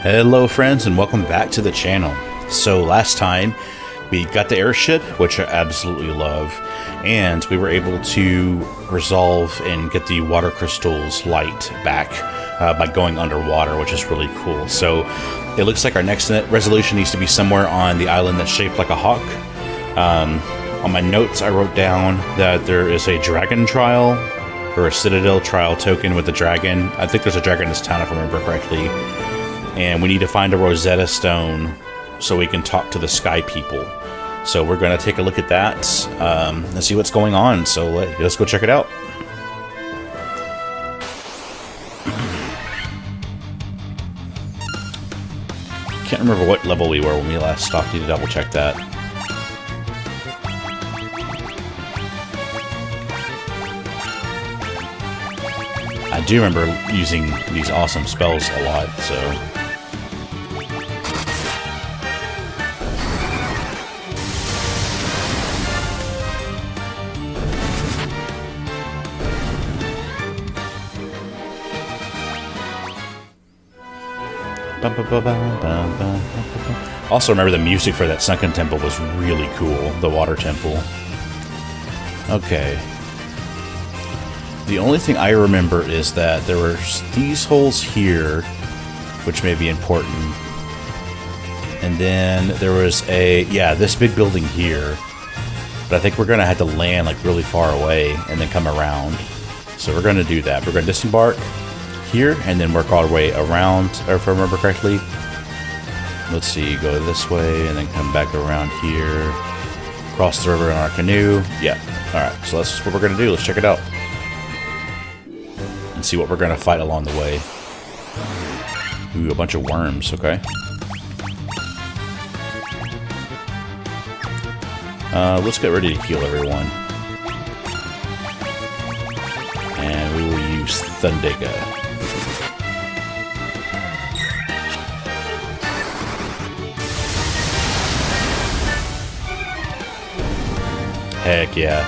Hello friends and welcome back to the channel. So last time we got the airship, which I absolutely love, and we were able to resolve and get the water crystals light back by going underwater, which is really cool. So it looks like our next resolution needs to be somewhere on the island that's shaped like a hawk. On my notes I wrote down that there is a dragon trial or a citadel trial token with a dragon. I think there's a dragon in this town if I remember correctly. And we need to find a Rosetta Stone so we can talk to the Sky People. So we're going to take a look at that and see what's going on. So let's go check it out. Can't remember what level we were when we last stopped. Need to double check that. I do remember using these awesome spells a lot, so... Also remember the music for that sunken temple was really cool, the water temple. Okay. The only thing I remember is that there were these holes here, which may be important. And then there was this big building here. But I think we're going to have to land like really far away and then come around. So we're going to do that. We're going to disembark here and then work all the way around, or if I remember correctly. Let's see, go this way and then come back around here. Cross the river in our canoe. Yeah. Alright, so that's what we're going to do. Let's check it out. And see what we're going to fight along the way. Ooh, a bunch of worms, okay. Let's get ready to heal everyone. And we will use Thundiga. Heck yeah.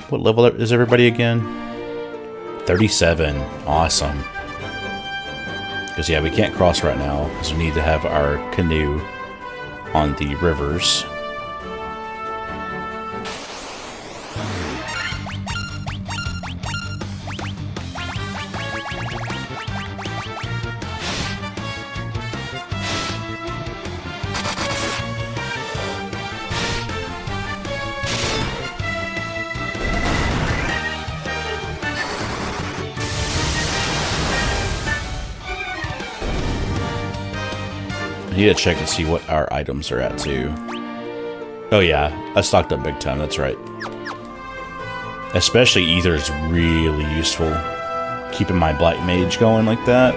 What level is everybody again? 37. Awesome. Because yeah, we can't cross right now because we need to have our canoe on the rivers. I need to check and see what our items are at, too. Oh, yeah. I stocked up big time. That's right. Especially Ether is really useful. Keeping my Black Mage going like that.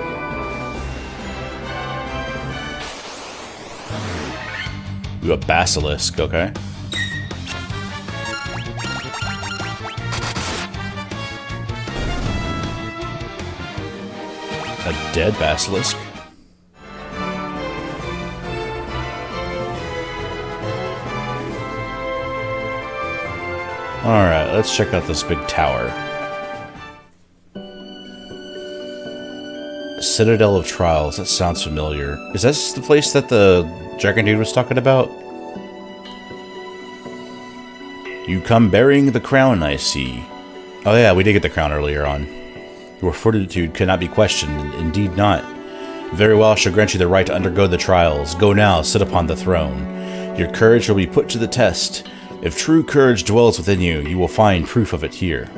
Ooh, a Basilisk. Okay. A dead Basilisk. Alright, let's check out this big tower. Citadel of Trials, that sounds familiar. Is this the place that the dragon dude was talking about? You come bearing the crown, I see. Oh yeah, we did get the crown earlier on. Your fortitude cannot be questioned, indeed not. Very well, I shall grant you the right to undergo the trials. Go now, sit upon the throne. Your courage will be put to the test. If true courage dwells within you, you will find proof of it here.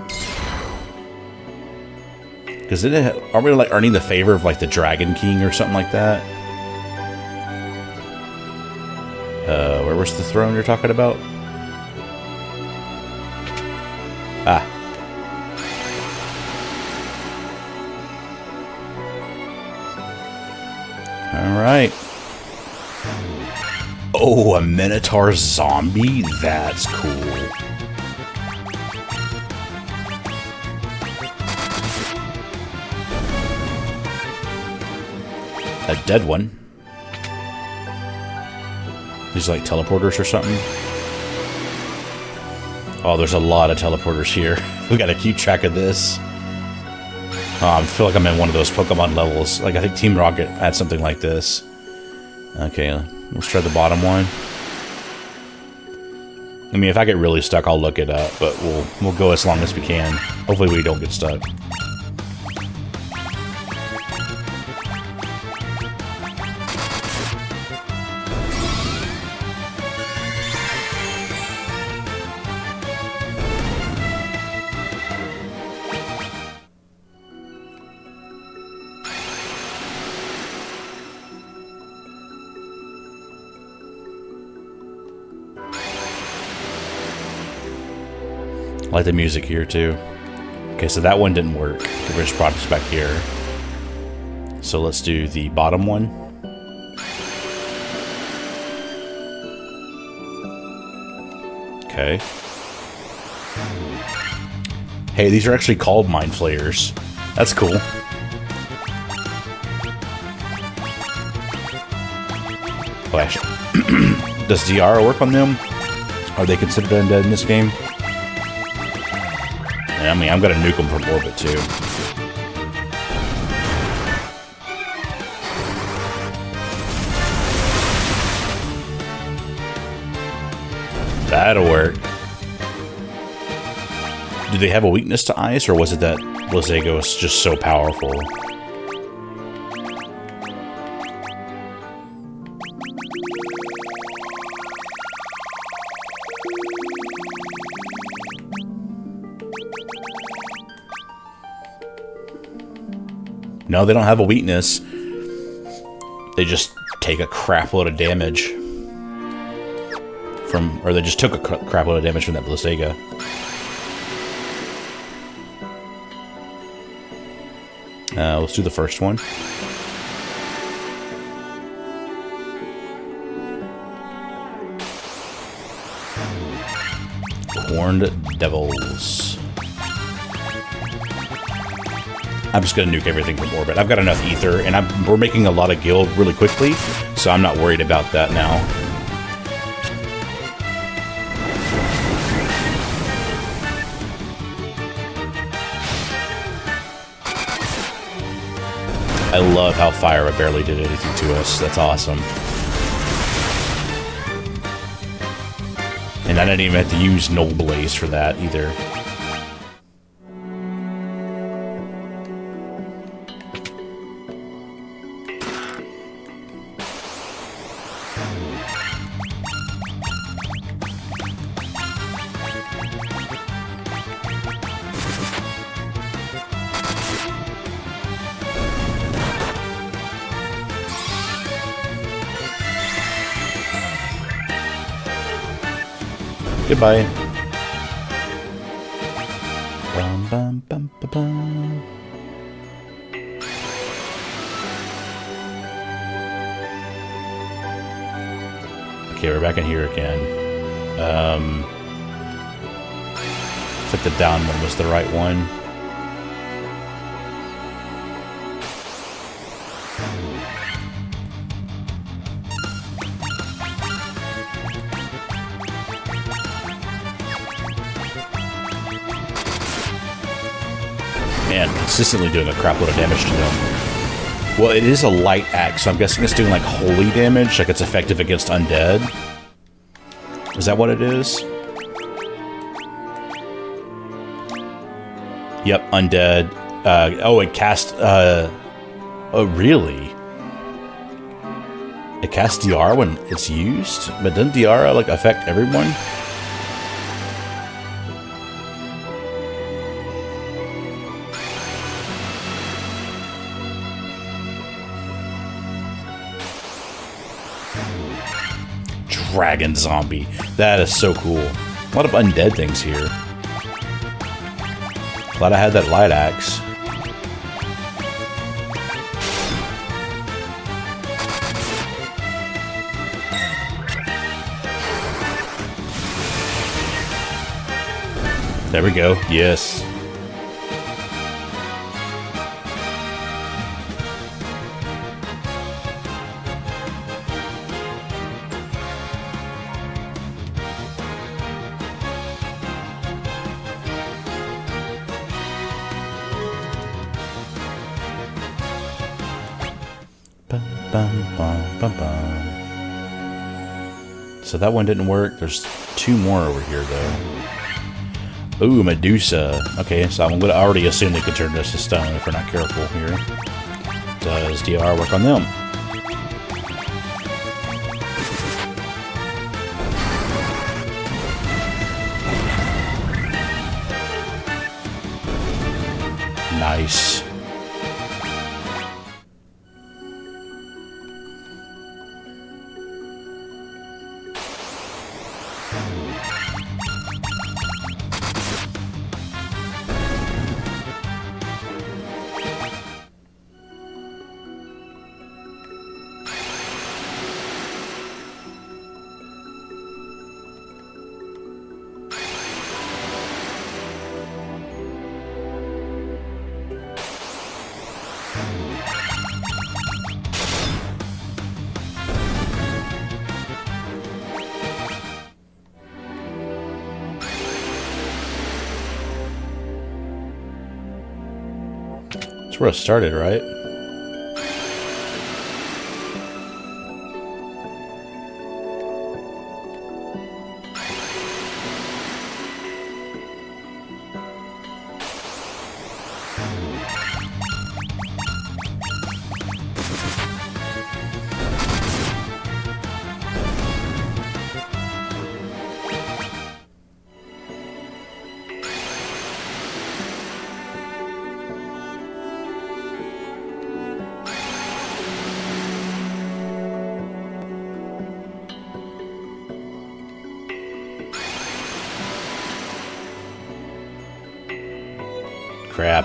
Because aren't we like earning the favor of like the Dragon King or something like that? Where was the throne you're talking about? Ah. All right. Oh, a Minotaur zombie? That's cool. A dead one. These are like teleporters or something. Oh, there's a lot of teleporters here. We gotta keep track of this. I feel like I'm in one of those Pokemon levels. Like, I think Team Rocket had something like this. Okay, let's try the bottom one. I mean, if I get really stuck, I'll look it up, but we'll go as long as we can. Hopefully we don't get stuck. I like the music here too. Okay, so that one didn't work. The British product's back here. So let's do the bottom one. Okay. Hey, these are actually called Mind Flayers. That's cool. Oh, actually, does DR work on them? Are they considered undead in this game? I mean, I'm gonna nuke them from orbit, too. That'll work. Do they have a weakness to ice, or was it that Blazigo is just so powerful? No, they don't have a weakness. They just take a crap load of damage from, or they just took a crap load of damage from that Blazigo. Let's do the first one. Horned Devils. I'm just gonna nuke everything from orbit. I've got enough ether, and we're making a lot of guild really quickly, so I'm not worried about that now. I love how fire barely did anything to us. That's awesome. And I didn't even have to use Null Blaze for that either. Goodbye. Bum, bum, bum, bum, bum. Okay, we're back in here again. Looks like the down one was the right one. Man, consistently doing a crap load of damage to them. Well, it is a light axe, so I'm guessing it's doing like holy damage, like it's effective against undead. Is that what it is? Yep, undead. Oh, it cast, oh, really? It casts DR when it's used? But doesn't DR, like, affect everyone? Dragon zombie. That is so cool. A lot of undead things here. Glad I had that light axe. There we go. Yes. Bum, bum, bum, bum. So that one didn't work. There's 2 more over here, though. Ooh, Medusa. Okay, so I'm going to already assume they could turn this to stone if we're not careful here. Does DR work on them? Nice. That's where it started, right? Crap.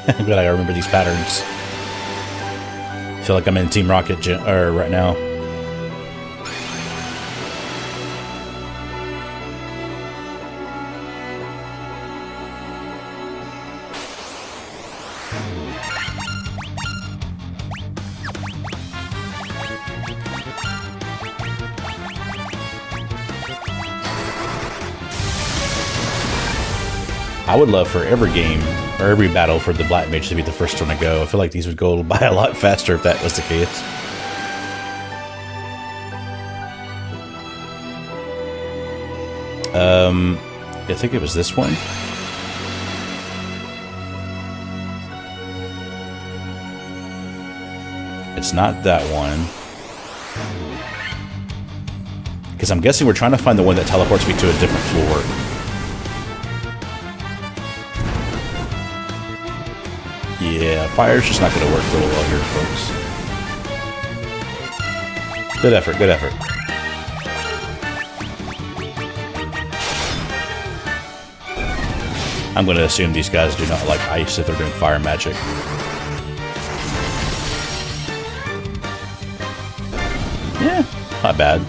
I'm glad I remember these patterns. I feel like I'm in Team Rocket right now. I would love for every game, or every battle for the Black Mage to be the first one to go. I feel like these would go by a lot faster if that was the case. I think it was this one. It's not that one. Because I'm guessing we're trying to find the one that teleports me to a different floor. Yeah, fire's just not going to work real well here, folks. Good effort, good effort. I'm going to assume these guys do not like ice if they're doing fire magic. Yeah, not bad.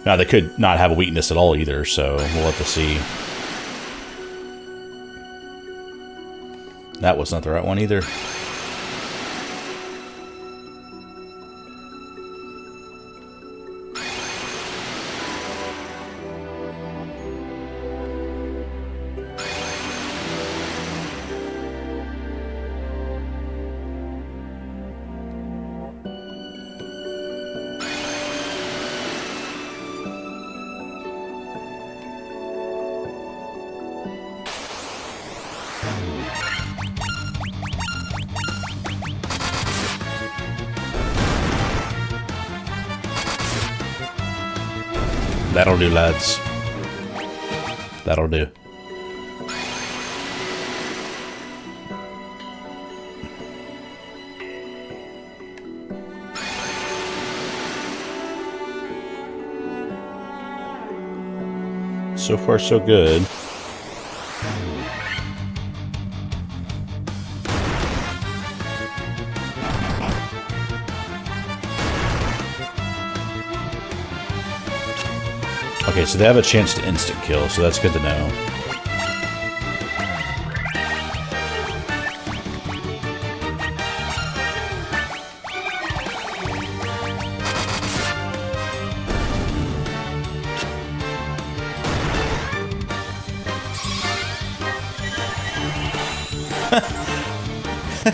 Now, they could not have a weakness at all either, so we'll have to see. That was not the right one either. That'll do, lads. That'll do. So far, so good. Okay, so they have a chance to instant kill, so that's good to know.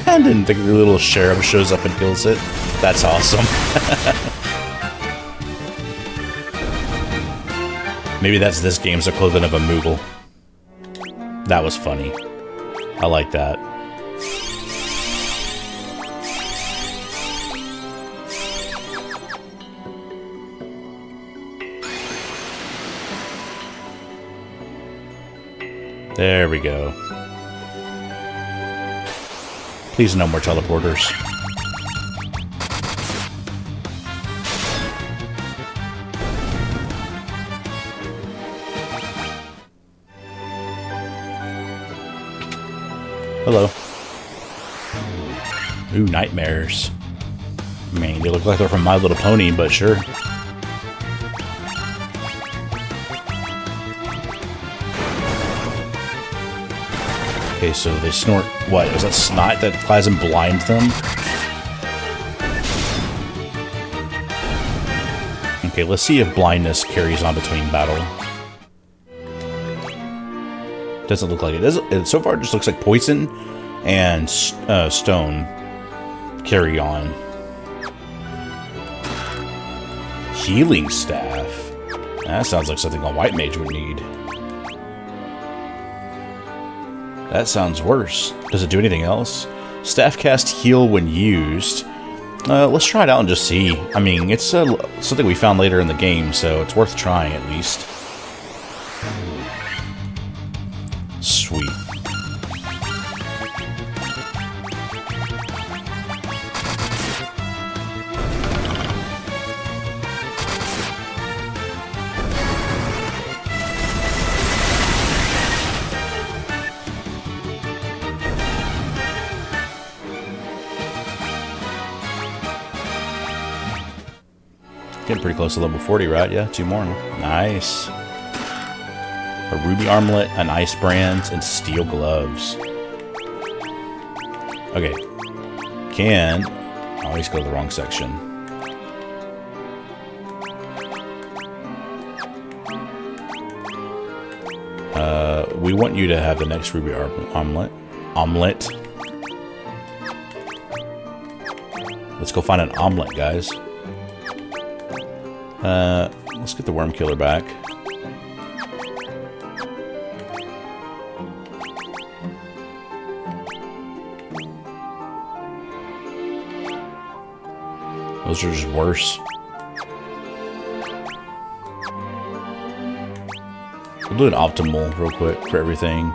And then the little sheriff shows up and kills it. That's awesome. Maybe that's this game's equivalent of a Moogle. That was funny. I like that. There we go. Please no more teleporters. Hello. Ooh, nightmares. I mean, they look like they're from My Little Pony, but sure. Okay, so they snort... What? Is that snot that flies and blinds them? Okay, let's see if blindness carries on between battle. Doesn't look like it. It so far it just looks like poison and stone carry on. Healing staff. That sounds like something a white mage would need. That sounds worse. Does it do anything else? Staff cast heal when used. Let's try it out and just see. I mean, it's something we found later in the game, so it's worth trying at least. Sweet. Getting pretty close to level 40, right? Yeah, 2 more. Nice. A ruby armlet, an ice brand, and steel gloves. Okay. I always go to the wrong section. We want you to have the next ruby omelet. Let's go find an omelet, guys. Let's get the worm killer back. Those are just worse. We'll do an optimal real quick for everything.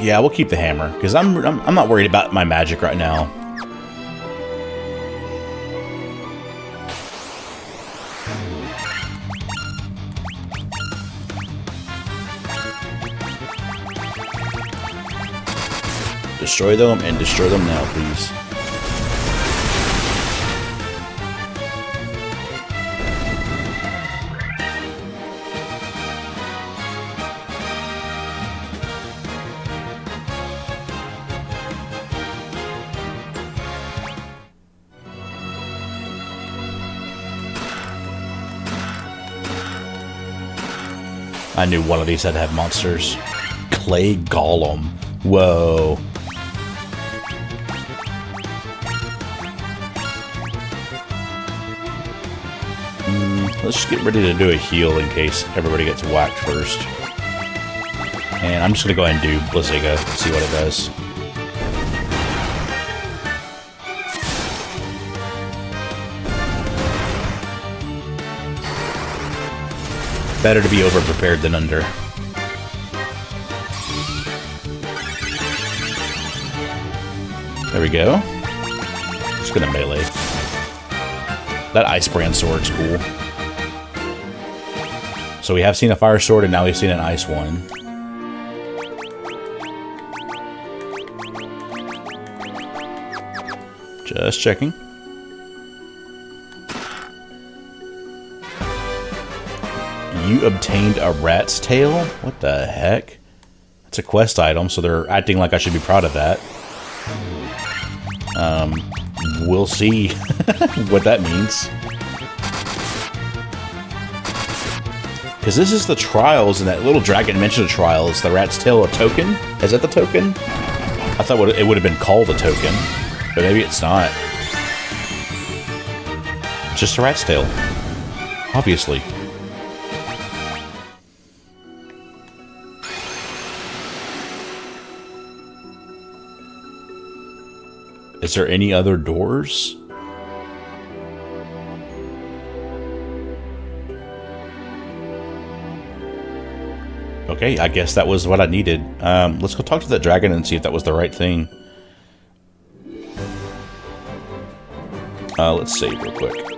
Yeah, we'll keep the hammer because I'm not worried about my magic right now. Destroy them and destroy them now, please. I knew one of these had to have monsters. Clay Golem. Whoa. Let's just get ready to do a heal in case everybody gets whacked first. And I'm just going to go ahead and do Blizziga and see what it does. Better to be over-prepared than under. There we go. Just gonna melee. That ice brand sword's cool. So we have seen a fire sword and now we've seen an ice one. Just checking. You obtained a rat's tail? What the heck? It's a quest item, so they're acting like I should be proud of that. We'll see what that means. Because this is the trials, and that little dragon mentioned the trials. The rat's tail, a token? Is that the token? I thought it would have been called a token, but maybe it's not. It's just a rat's tail. Obviously. Is there any other doors? Okay, I guess that was what I needed. Let's go talk to that dragon and see if that was the right thing. Let's save real quick.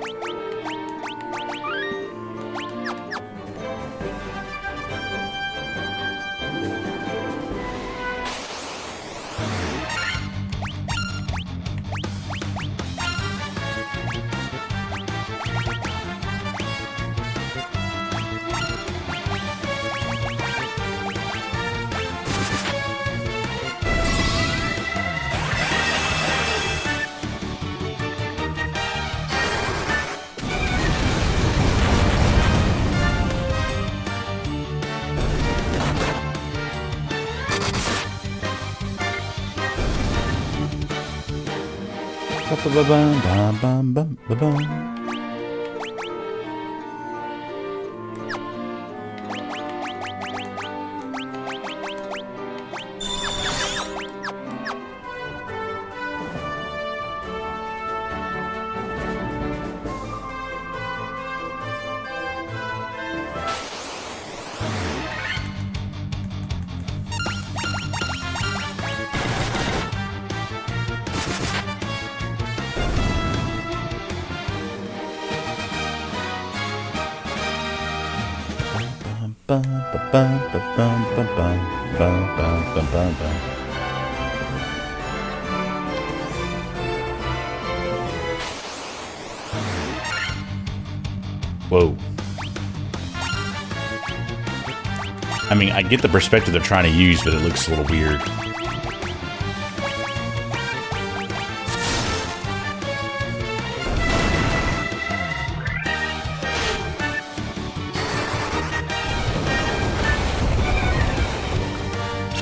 Whoa. I mean, I get the perspective they're trying to use, but it looks a little weird.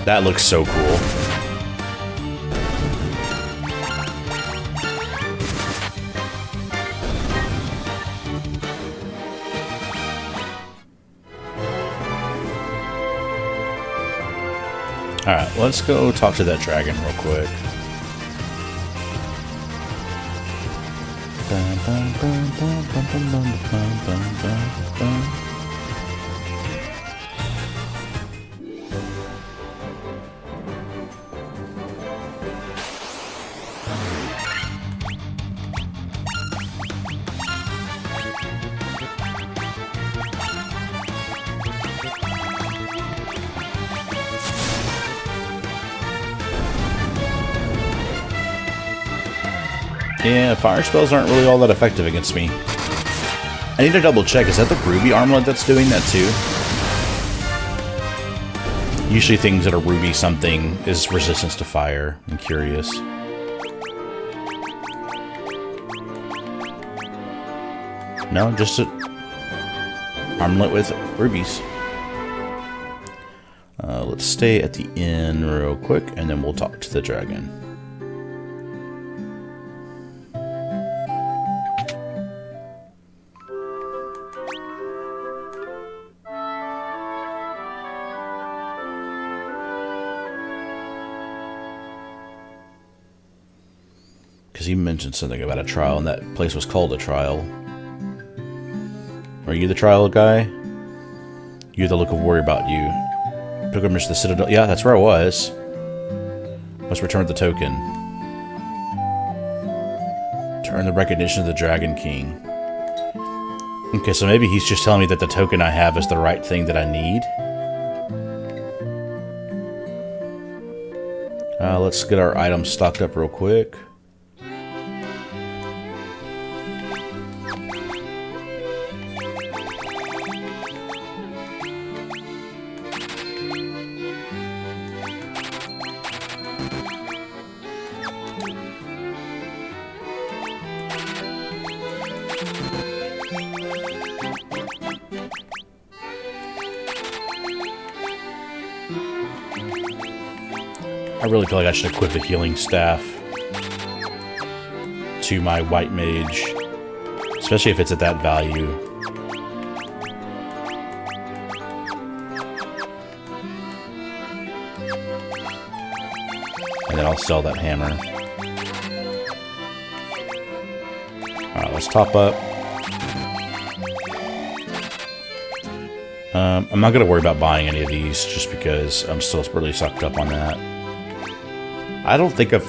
That looks so cool. Alright, let's go talk to that dragon real quick. Yeah, fire spells aren't really all that effective against me. I need to double check. Is that the ruby armlet that's doing that too? Usually things that are ruby something is resistance to fire. I'm curious. No, just an armlet with rubies. Let's stay at the inn real quick, and then we'll talk to the dragon. Because he mentioned something about a trial, and that place was called a trial. Are you the trial guy? You the look of worry about you. Pilgrimage to the Citadel. Yeah, that's where I was. Must return the token. To earn the recognition of the Dragon King. Okay, so maybe he's just telling me that the token I have is the right thing that I need. Let's get our items stocked up real quick. I really feel like I should equip a healing staff to my white mage, especially if it's at that value. And then I'll sell that hammer. Alright, let's top up. I'm not going to worry about buying any of these, just because I'm still really sucked up on that. I don't think I've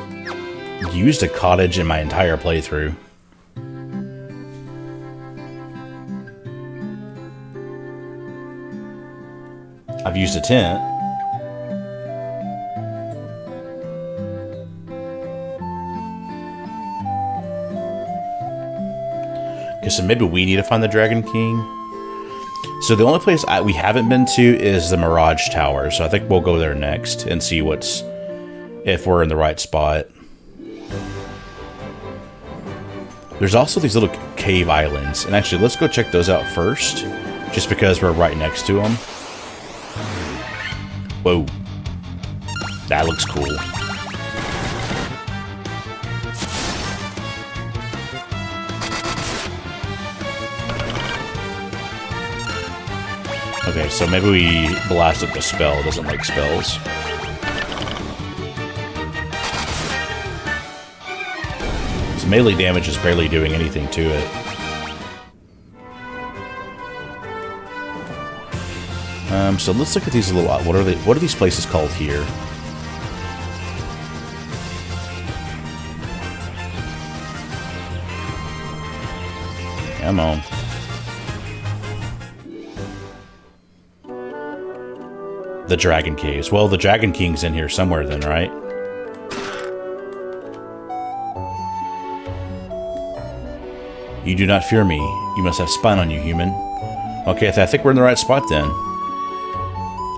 used a cottage in my entire playthrough. I've used a tent. Okay, so maybe we need to find the Dragon King. So the only place we haven't been to is the Mirage Tower, so I think we'll go there next and see if we're in the right spot. There's also these little cave islands, and actually let's go check those out first, just because we're right next to them. Whoa. That looks cool. Okay, so maybe we blast up the spell. It doesn't like spells. Its melee damage is barely doing anything to it. So let's look at these little... What are these places called here? Come on. The Dragon Caves. Well, the Dragon King's in here somewhere then, right? You do not fear me. You must have spine on you, human. Okay, I think we're in the right spot then.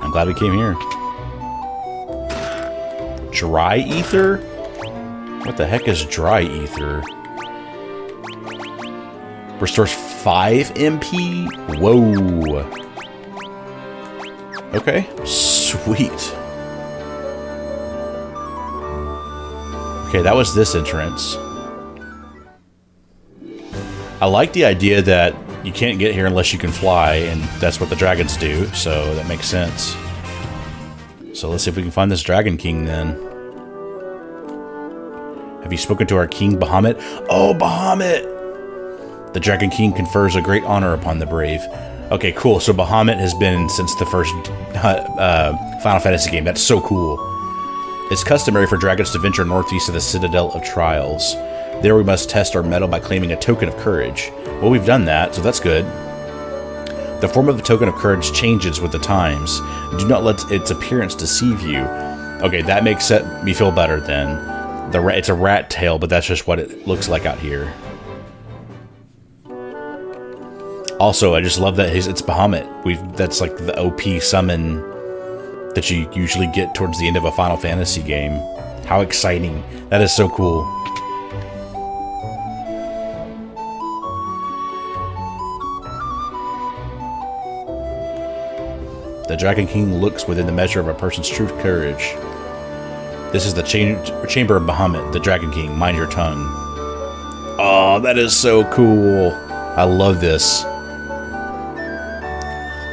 I'm glad we came here. Dry ether? What the heck is dry ether? Restores 5 MP? Whoa. Okay, sweet. Okay, that was this entrance. I like the idea that you can't get here unless you can fly, and that's what the dragons do, so that makes sense. So let's see if we can find this Dragon King then. Have you spoken to our king, Bahamut? Oh, Bahamut! The Dragon King confers a great honor upon the brave. Okay, cool. So Bahamut has been since the first Final Fantasy game. That's so cool. It's customary for dragons to venture northeast of the Citadel of Trials. There we must test our mettle by claiming a token of courage. Well, we've done that, so that's good. The form of the token of courage changes with the times. Do not let its appearance deceive you. Okay, that makes me feel better then. It's a rat tail, but that's just what it looks like out here. Also, I just love that it's Bahamut. That's like the OP summon that you usually get towards the end of a Final Fantasy game. How exciting. That is so cool. The Dragon King looks within the measure of a person's true courage. This is the chamber of Bahamut, the Dragon King. Mind your tongue. Oh, that is so cool. I love this.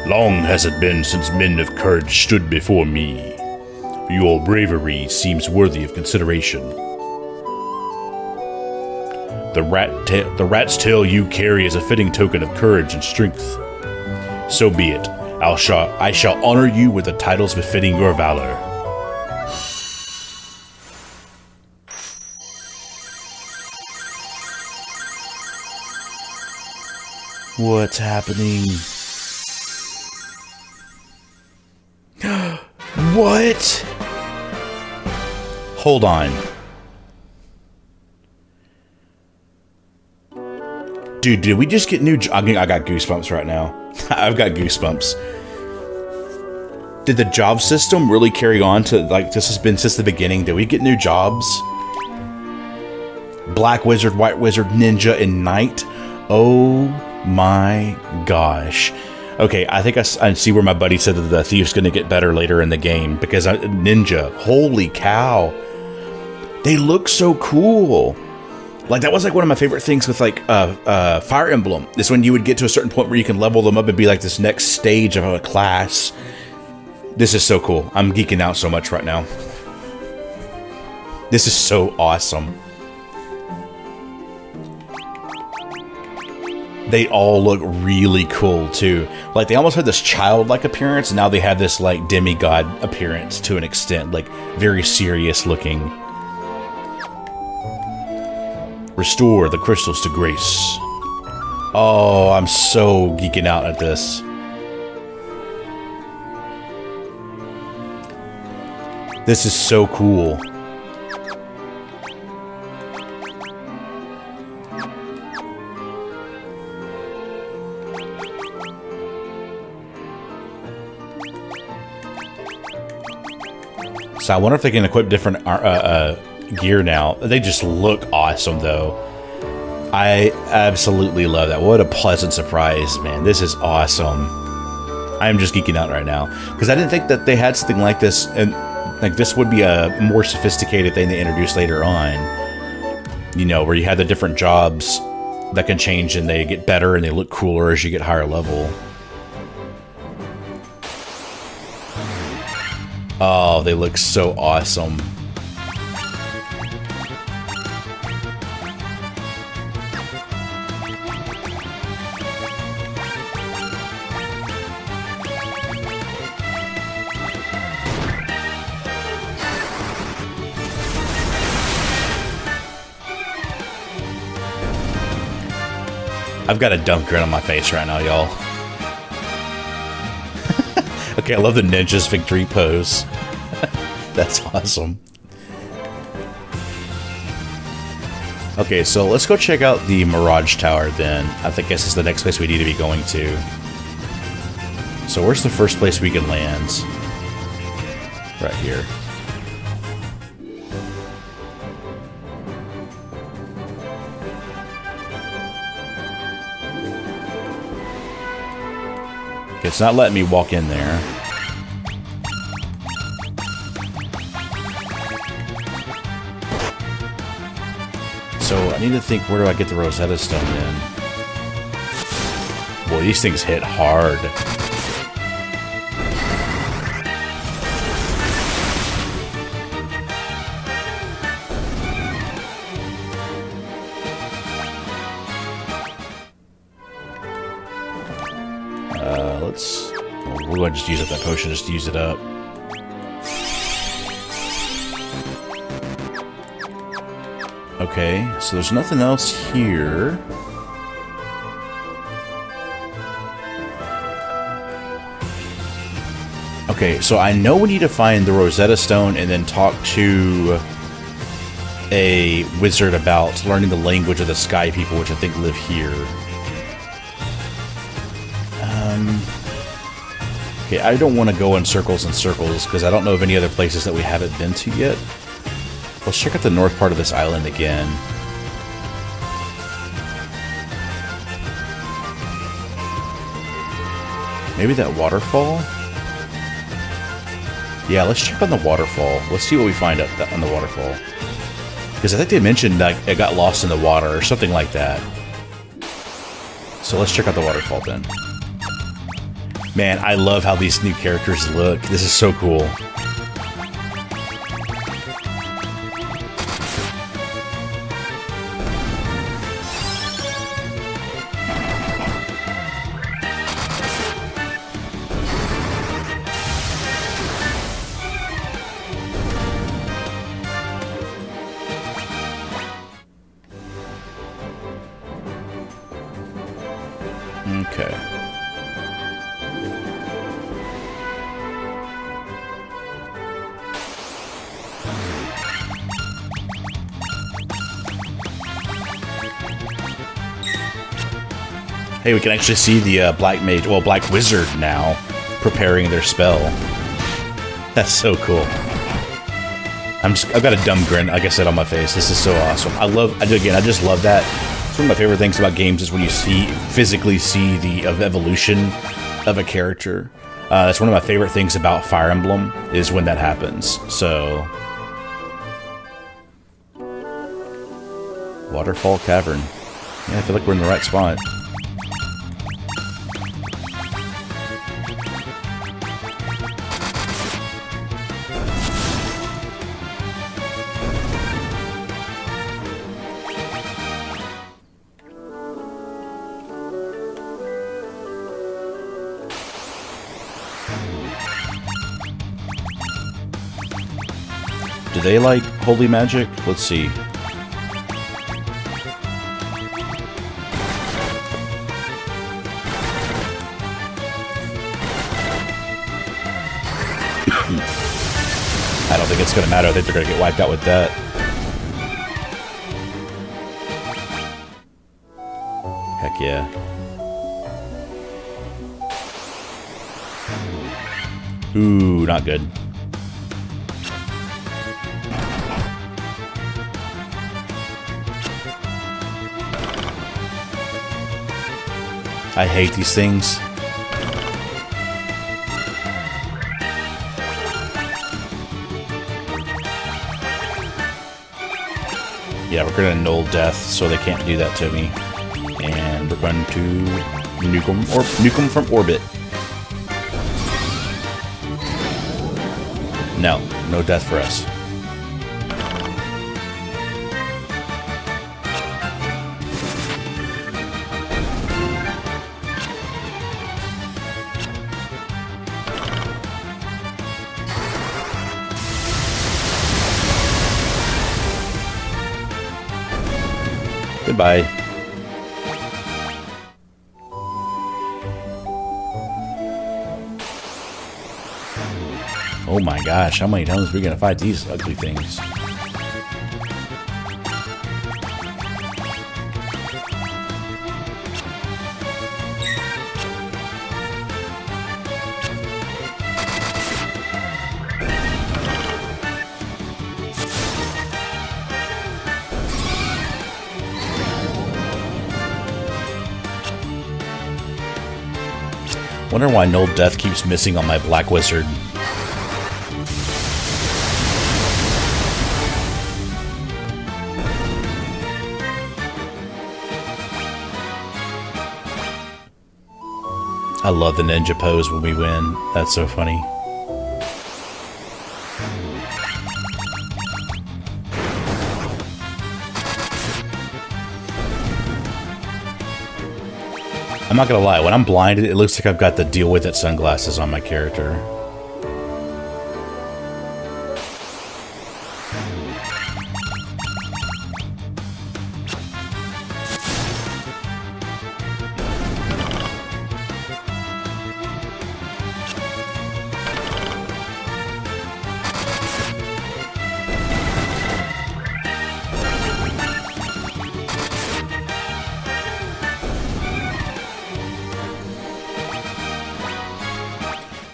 Long has it been since men of courage stood before me. Your bravery seems worthy of consideration. The rat's tail you carry is a fitting token of courage and strength. So be it. I shall honor you with the titles befitting your valor. What's happening? What? Hold on. Dude, did we just get new... I got goosebumps right now. I've got goosebumps. Did the job system really carry on to, like, this has been since the beginning? Did we get new jobs? Black Wizard, White Wizard, Ninja, and Knight? Oh my gosh. Okay, I think I see where my buddy said that the thief's going to get better later in the game, because ninja, holy cow, they look so cool. Like, that was like one of my favorite things with like Fire Emblem, is when you would get to a certain point where you can level them up and be like this next stage of a class. This is so cool. I'm geeking out so much right now. This is so awesome. They all look really cool too. Like, they almost had this childlike appearance, and now they have this like demigod appearance to an extent, like very serious looking. Restore the crystals to grace. Oh, I'm so geeking out at this. This is so cool. So I wonder if they can equip different gear now. They just look awesome, though. I absolutely love that. What a pleasant surprise, man. This is awesome. I am just geeking out right now, because I didn't think that they had something like this, and like this would be a more sophisticated thing they introduced later on. You know, where you have the different jobs that can change, and they get better and they look cooler as you get higher level. Oh, they look so awesome. I've got a dumb grin on my face right now, y'all. Okay, I love the ninja's victory pose. That's awesome. Okay, so let's go check out the Mirage Tower then. I think this is the next place we need to be going to. So where's the first place we can land? Right here. Okay, it's not letting me walk in there. So I need to think, where do I get the Rosetta Stone in? Boy, these things hit hard. We'll go ahead and just use up that potion, just to use it up. Okay, so there's nothing else here. Okay, so I know we need to find the Rosetta Stone and then talk to a wizard about learning the language of the Sky People, which I think live here. Okay, I don't want to go in circles and circles, because I don't know of any other places that we haven't been to yet. Let's check out the north part of this island again. Maybe that waterfall? Yeah, let's check on the waterfall. Let's see what we find on the waterfall. Because I think they mentioned like it got lost in the water or something like that. So let's check out the waterfall then. Man, I love how these new characters look. This is so cool. Okay. Hey, we can actually see the Black Mage, well, Black Wizard now preparing their spell. That's so cool. I've got a dumb grin, like I said, on my face. This is so awesome. I just love that. It's one of my favorite things about games is when you physically see the evolution of a character. That's one of my favorite things about Fire Emblem, is when that happens. So, Waterfall Cavern. Yeah, I feel like we're in the right spot. Do they like holy magic? Let's see. I don't think it's going to matter. I think they're going to get wiped out with that. Heck yeah. Ooh, not good. I hate these things. Yeah, we're going to null death, so they can't do that to me. And we're going to nuke them from orbit. No, no death for us. Goodbye. Oh my gosh, how many times are we gonna fight these ugly things? Wonder why Null Death keeps missing on my Black Wizard. I love the ninja pose when we win. That's so funny. I'm not gonna lie, when I'm blinded, it looks like I've got the deal with it sunglasses on my character.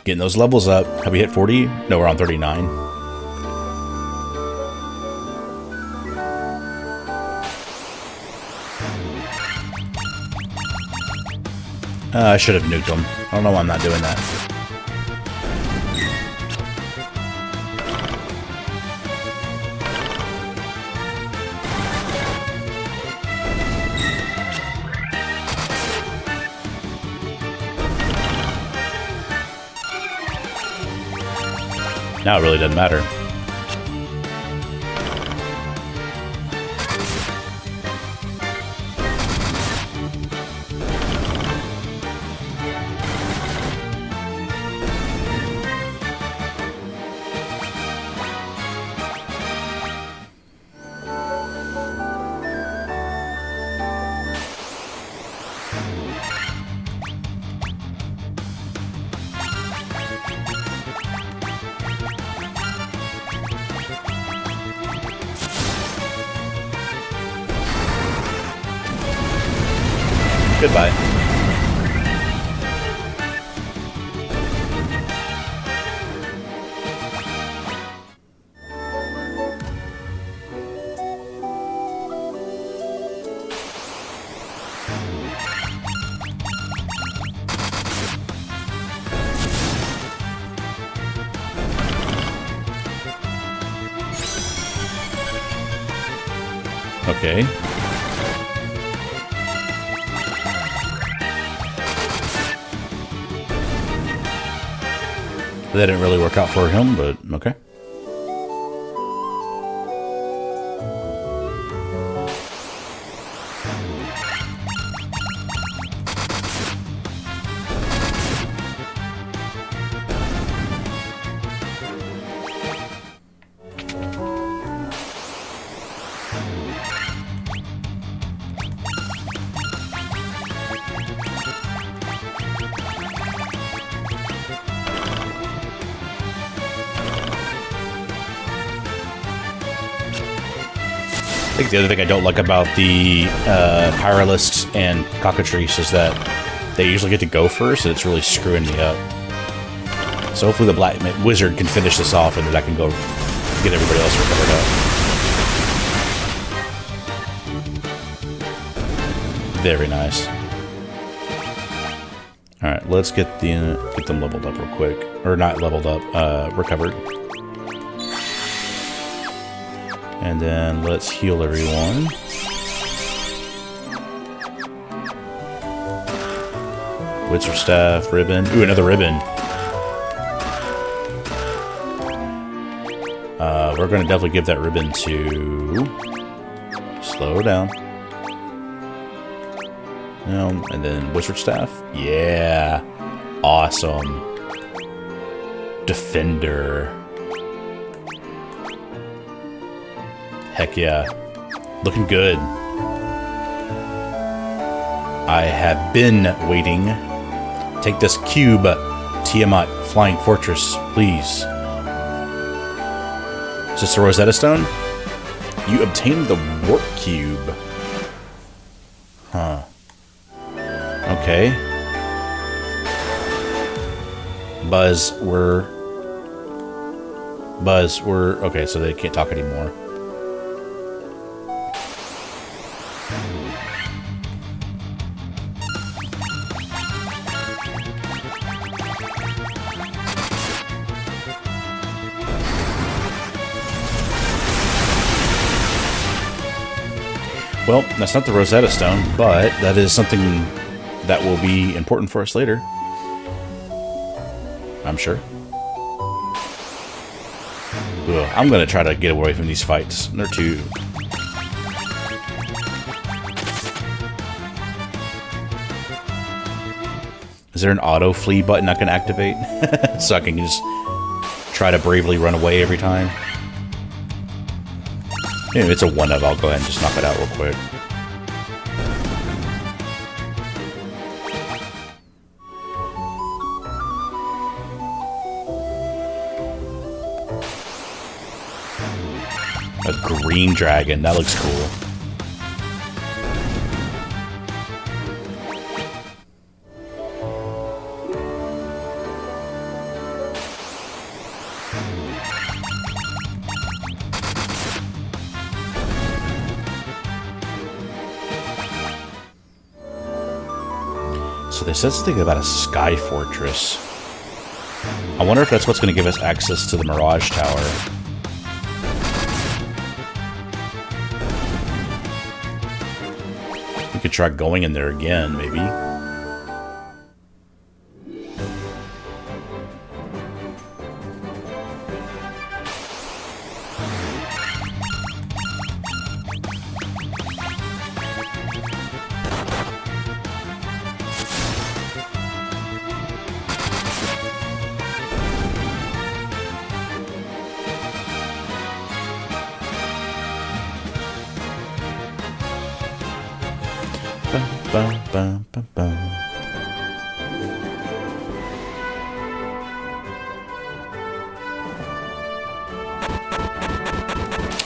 Getting those levels up. Have we hit 40? No, we're on 39. I should have nuked them. I don't know why I'm not doing that. Now it really doesn't matter. Goodbye. Okay. That didn't really work out for him, but okay. I think the other thing I don't like about the Pyralisks and Cockatrice is that they usually get to go first, and it's really screwing me up. So hopefully the Black Wizard can finish this off, and then I can go get everybody else recovered up. Very nice. All right, let's get them leveled up real quick, or not leveled up, recovered. And then let's heal everyone. Witcher Staff, Ribbon. Ooh, another ribbon. We're going to definitely give that ribbon to... Slow down. And then Wizard Staff. Yeah. Awesome. Defender. Heck yeah. Looking good. I have been waiting. Take this cube, Tiamat Flying Fortress, please. Is this a Rosetta Stone? You obtained the Warp Cube. Huh. Okay. Buzz, we're... Okay, so they can't talk anymore. Well, that's not the Rosetta Stone, but that is something that will be important for us later. I'm sure. Ugh, I'm going to try to get away from these fights. They're too... Is there an auto flee button I can activate? So I can just try to bravely run away every time? If it's a 1-up, I'll go ahead and just knock it out real quick. A green dragon, that looks cool. So they said something about a sky fortress. I wonder if that's what's going to give us access to the Mirage Tower. We could try going in there again, maybe.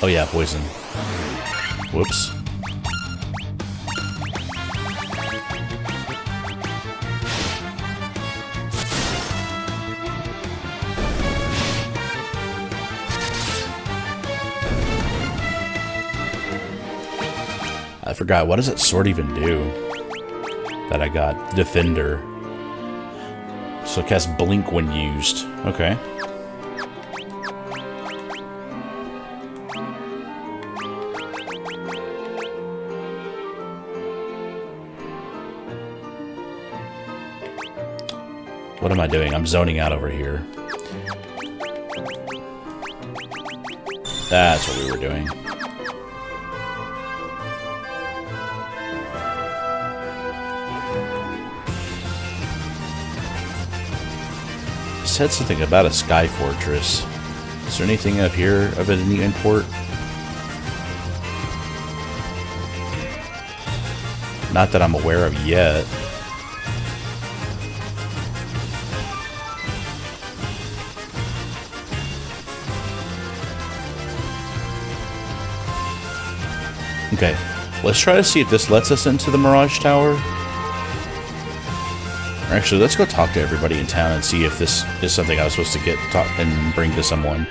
Oh yeah, poison. Whoops. I forgot, what does that sword even do? That I got. Defender. So it casts Blink when used. Okay. What am I doing? I'm zoning out over here. That's what we were doing. It said something about a sky fortress. Is there anything up here of any import? Not that I'm aware of yet. Okay, let's try to see if this lets us into the Mirage Tower. Or actually, let's go talk to everybody in town and see if this is something I was supposed to get and bring to someone.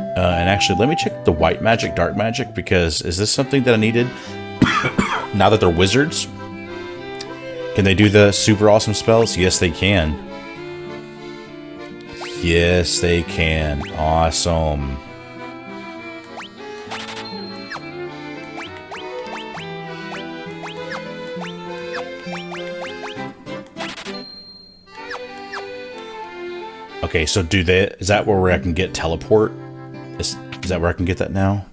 And actually, let me check the white magic, dark magic, because is this something that I needed? Now that they're wizards? Can they do the super awesome spells? Yes, they can. Yes, they can. Awesome. Okay, so is that where I can get teleport? Is that where I can get that now?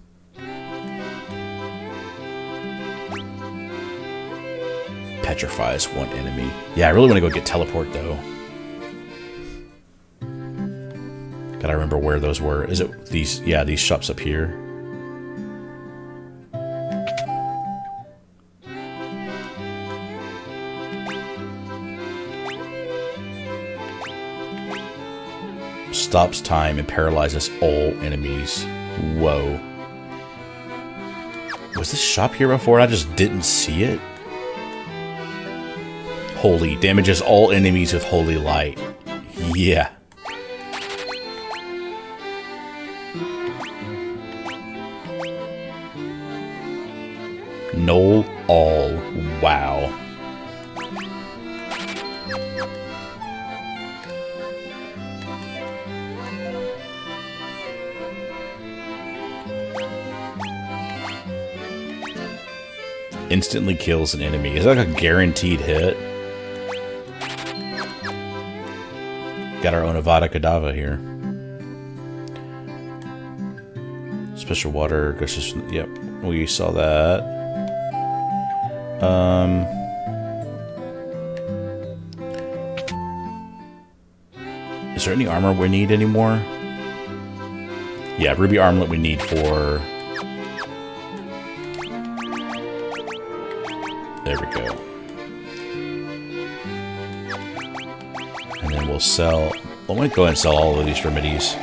Petrifies one enemy. Yeah, I really want to go get teleport though. Gotta remember where those were. Is it these? Yeah, these shops up here. Stops time and paralyzes all enemies. Whoa. Was this shop here before and I just didn't see it? Holy. Damages all enemies with holy light. Yeah. Null all. Wow. Instantly kills an enemy. Is that like a guaranteed hit? Got our own Avada Kedavra here. Special water goes just. Yep, we saw that. Is there any armor we need anymore? Yeah, ruby armlet we need for. There we go. And then we'll sell. I'm going to go ahead and sell all of these remedies.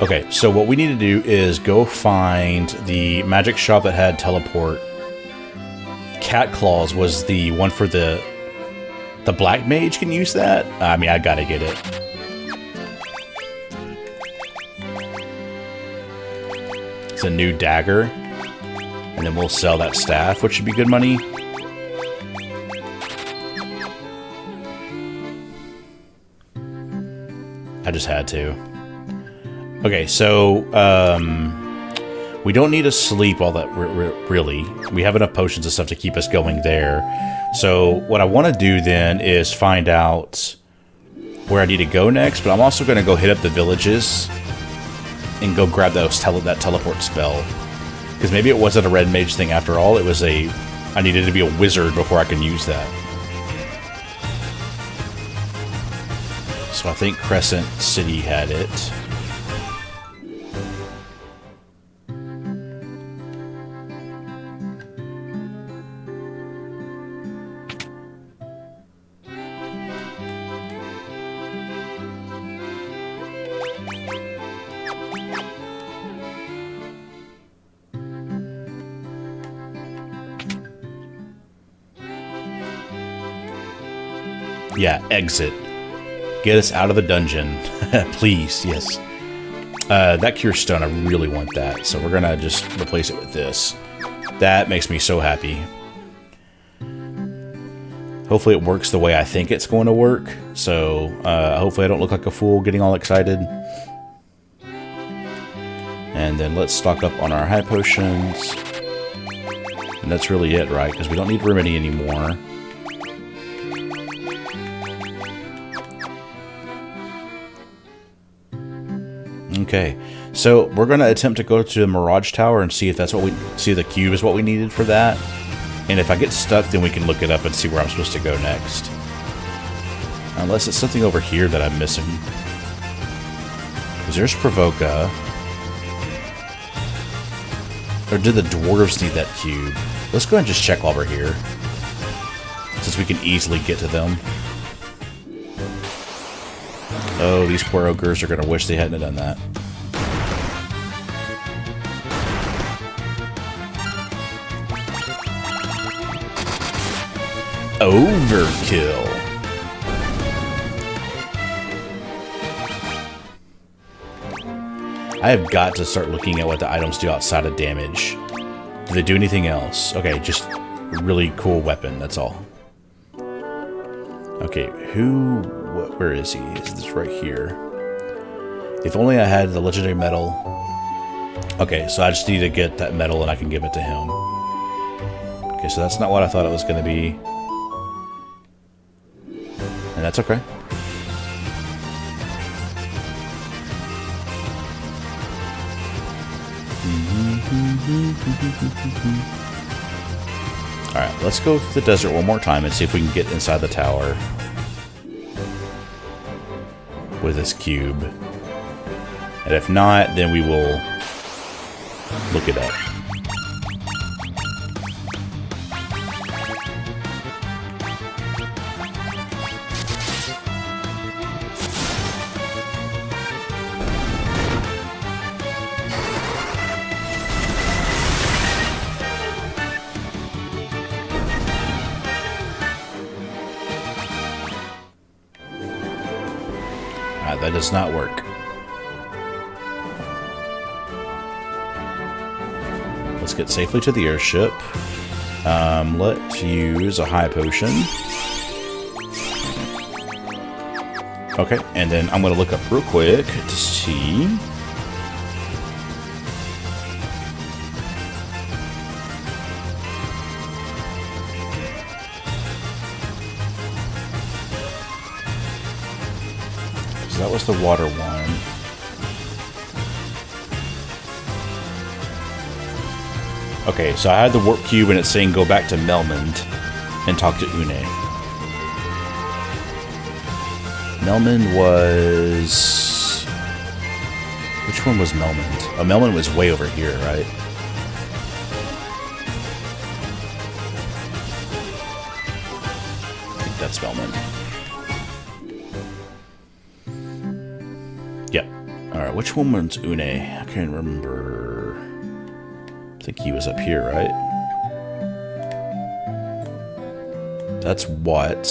Okay, so what we need to do is go find the magic shop that had teleport. Cat Claws was the one for the black mage can use that? I mean, I gotta get it. It's a new dagger. And then we'll sell that staff, which should be good money. I just had to. Okay, so, we don't need to sleep all that, really. We have enough potions and stuff to keep us going there. So what I want to do then is find out where I need to go next, but I'm also going to go hit up the villages and go grab that teleport spell. Because maybe it wasn't a red mage thing after all. It was I needed to be a wizard before I can use that. So I think Crescent City had it. Yeah, exit. Get us out of the dungeon. Please, yes. That cure stone, I really want that, so we're gonna just replace it with this. That makes me so happy. Hopefully it works the way I think it's going to work, so hopefully I don't look like a fool getting all excited. And then let's stock up on our high potions. And that's really it, right? Because we don't need remedy anymore. Okay, so we're going to attempt to go to the Mirage Tower and see if that's what we see. The cube is what we needed for that. And if I get stuck, then we can look it up and see where I'm supposed to go next. Unless it's something over here that I'm missing. Because there's Provoca. Or do the dwarves need that cube? Let's go ahead and just check while we're here. Since we can easily get to them. Oh, these poor ogres are going to wish they hadn't done that. Overkill. I have got to start looking at what the items do outside of damage. Do they do anything else? Okay, just a really cool weapon, that's all. Okay, where is he? Is this right here? If only I had the legendary medal. Okay, so I just need to get that medal and I can give it to him. Okay, so that's not what I thought it was going to be. And that's okay. Alright, let's go to the desert one more time and see if we can get inside the tower with this cube. And if not, then we will look it up. That does not work. Let's get safely to the airship. Let's use a high potion. Okay, and then I'm going to look up real quick to see. That was the water one. Okay, so I had the warp cube and it's saying go back to Melmond and talk to Une. Melmond was... Which one was Melmond? Oh, Melmond was way over here, right? I think that's Melmond. Yep. Alright, which one was Une? I can't remember. I think he was up here, right? That's what?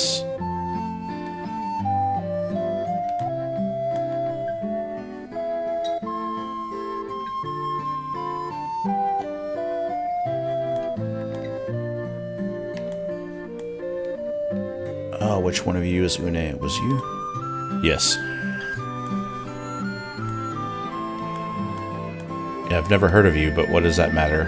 Oh, which one of you is Une? Was you? Yes. Yeah, I've never heard of you, but what does that matter?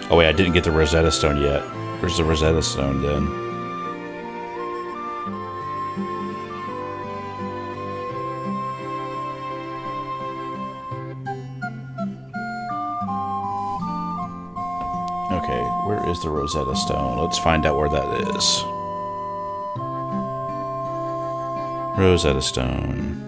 Oh wait, I didn't get the Rosetta Stone yet. Where's the Rosetta Stone then? Okay, where is the Rosetta Stone? Let's find out where that is. Rosetta Stone.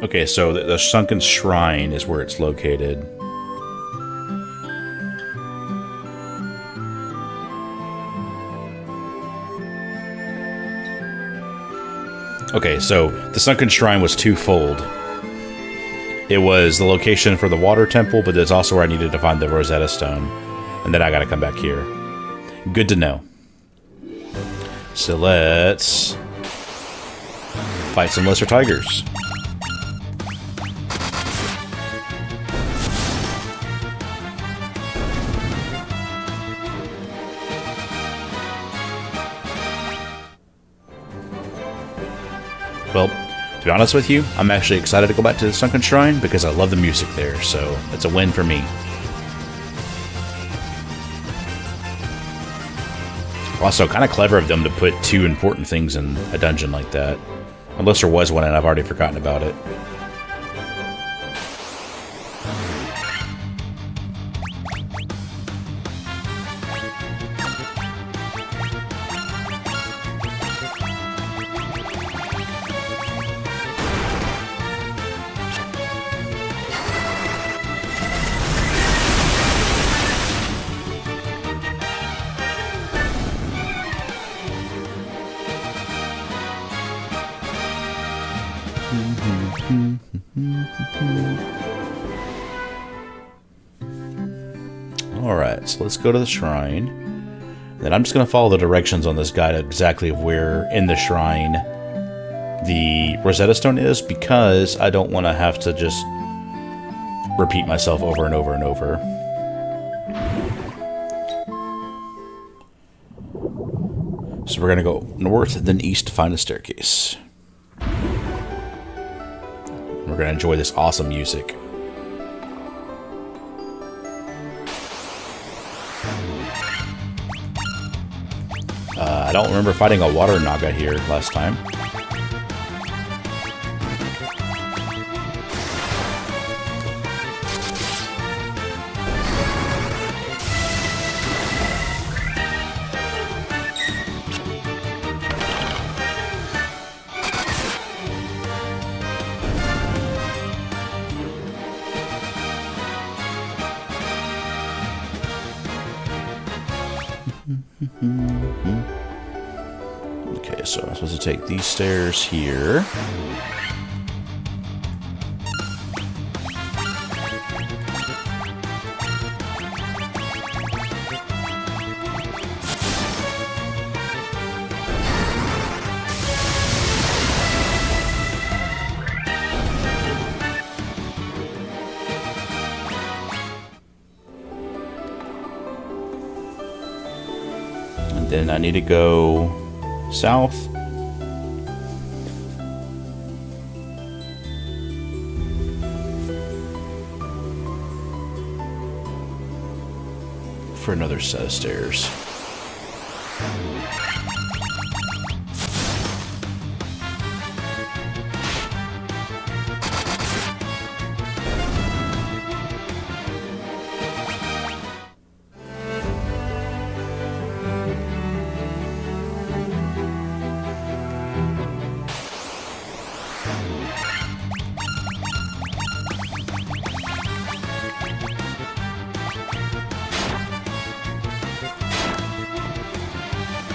Okay, so the Sunken Shrine is where it's located. Okay, so the Sunken Shrine was twofold. It was the location for the water temple, but it's also where I needed to find the Rosetta Stone. And then I gotta come back here. Good to know. So let's fight some lesser tigers. Well, to be honest with you, I'm actually excited to go back to the Sunken Shrine because I love the music there, so it's a win for me. Also, kind of clever of them to put two important things in a dungeon like that. Unless there was one and I've already forgotten about it. Alright, so let's go to the shrine. Then I'm just going to follow the directions on this guide exactly of where in the shrine the Rosetta Stone is, because I don't want to have to just repeat myself over and over and over. So we're going to go north, then east to find a staircase. We're going to enjoy this awesome music. I don't remember fighting a water naga here last time. Okay, so I'm supposed to take these stairs here. And then I need to go south. For another set of stairs.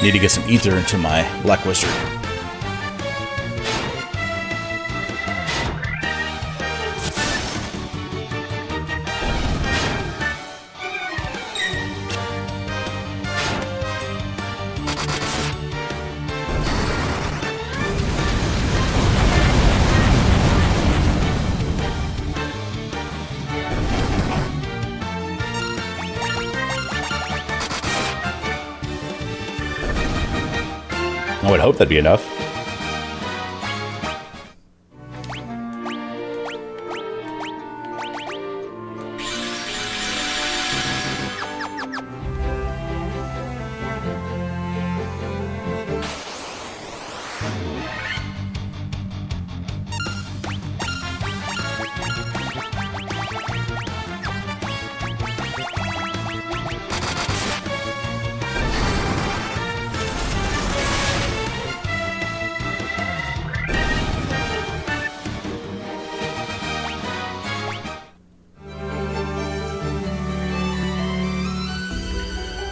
Need to get some ether into my Black Wizard. I would hope that'd be enough.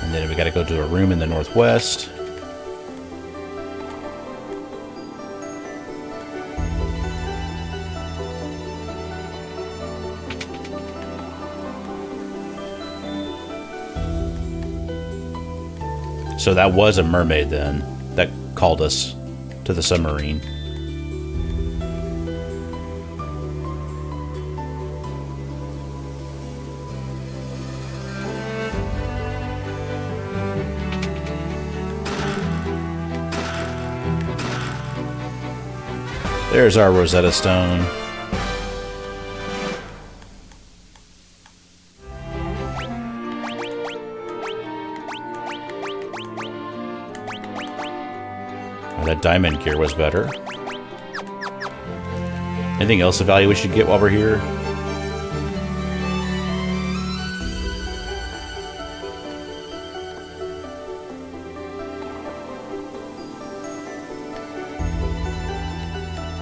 And then we gotta go to a room in the northwest. So that was a mermaid then that called us to the submarine. There's our Rosetta Stone. Oh, that diamond gear was better. Anything else of value we should get while we're here?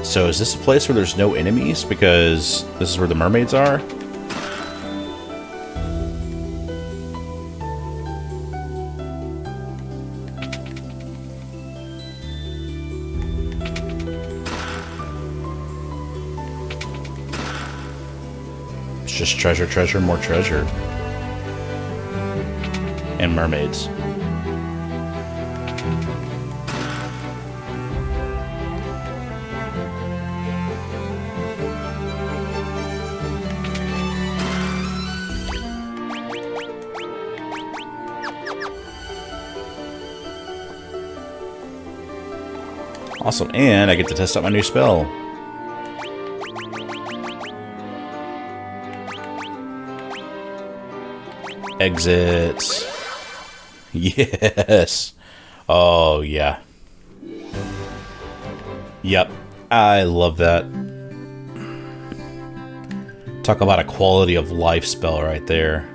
So is this a place where there's no enemies? Because this is where the mermaids are? It's just treasure, treasure, more treasure. And mermaids. Awesome, and I get to test out my new spell. Exit. Yes. Oh, yeah. Yep. I love that. Talk about a quality of life spell right there.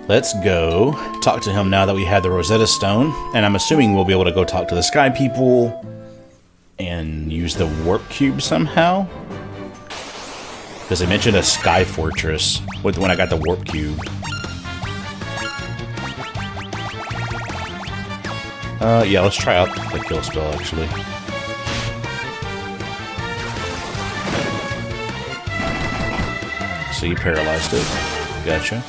Let's go talk to him now that we have the Rosetta Stone, and I'm assuming we'll be able to go talk to the Sky People and use the Warp Cube somehow. Because they mentioned a Sky Fortress when I got the Warp Cube. Yeah, let's try out the kill spell actually. So you paralyzed it. Gotcha.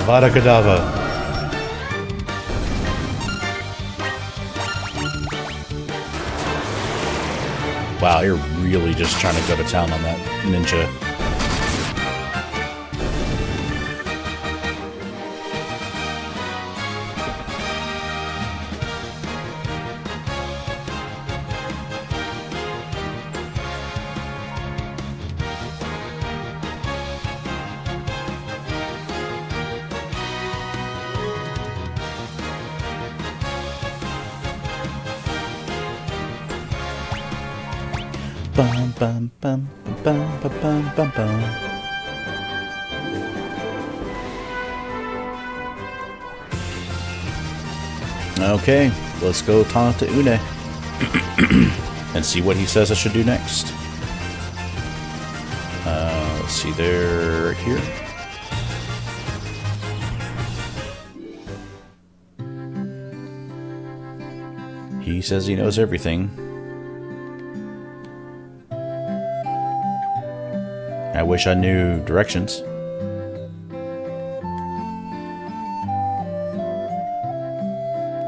Avada Kedavra. Wow, you're really just trying to go to town on that ninja. Bum bum bum bum bum bum bum bum. Okay, let's go talk to Une and see what he says I should do next. Let's see, they're right here. He says he knows everything. I wish I knew directions.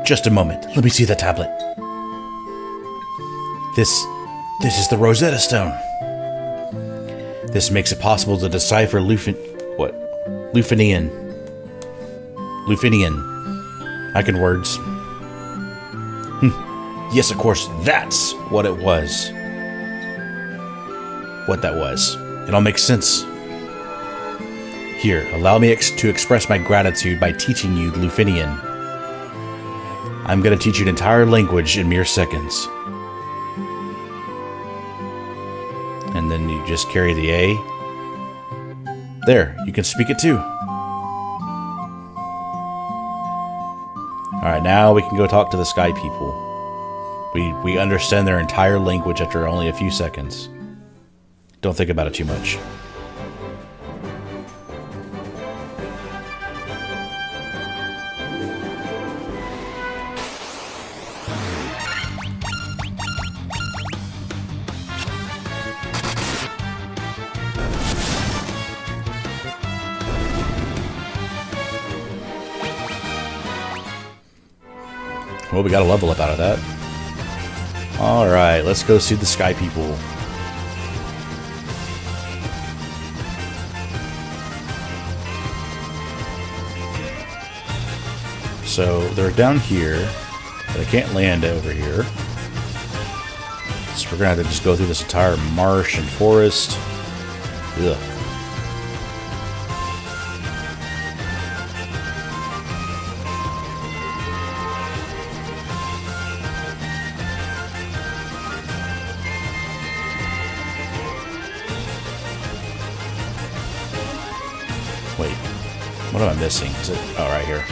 Just a moment. Let me see the tablet. This is the Rosetta Stone. This makes it possible to decipher Lufinian. I can words. Yes, of course, that's what it was. What that was. It all makes sense. Here, allow me to express my gratitude by teaching you Lufinian. I'm going to teach you an entire language in mere seconds. just carry the A. There, you can speak it too. Alright, now we can go talk to the sky people. We understand their entire language after only a few seconds. Don't think about it too much. Well, we got a level up out of that. Alright, let's go see the sky people. So, they're down here, but I can't land over here. So we're gonna have to just go through this entire marsh and forest. Ugh. Wait, what am I missing? Is it? Oh, right here.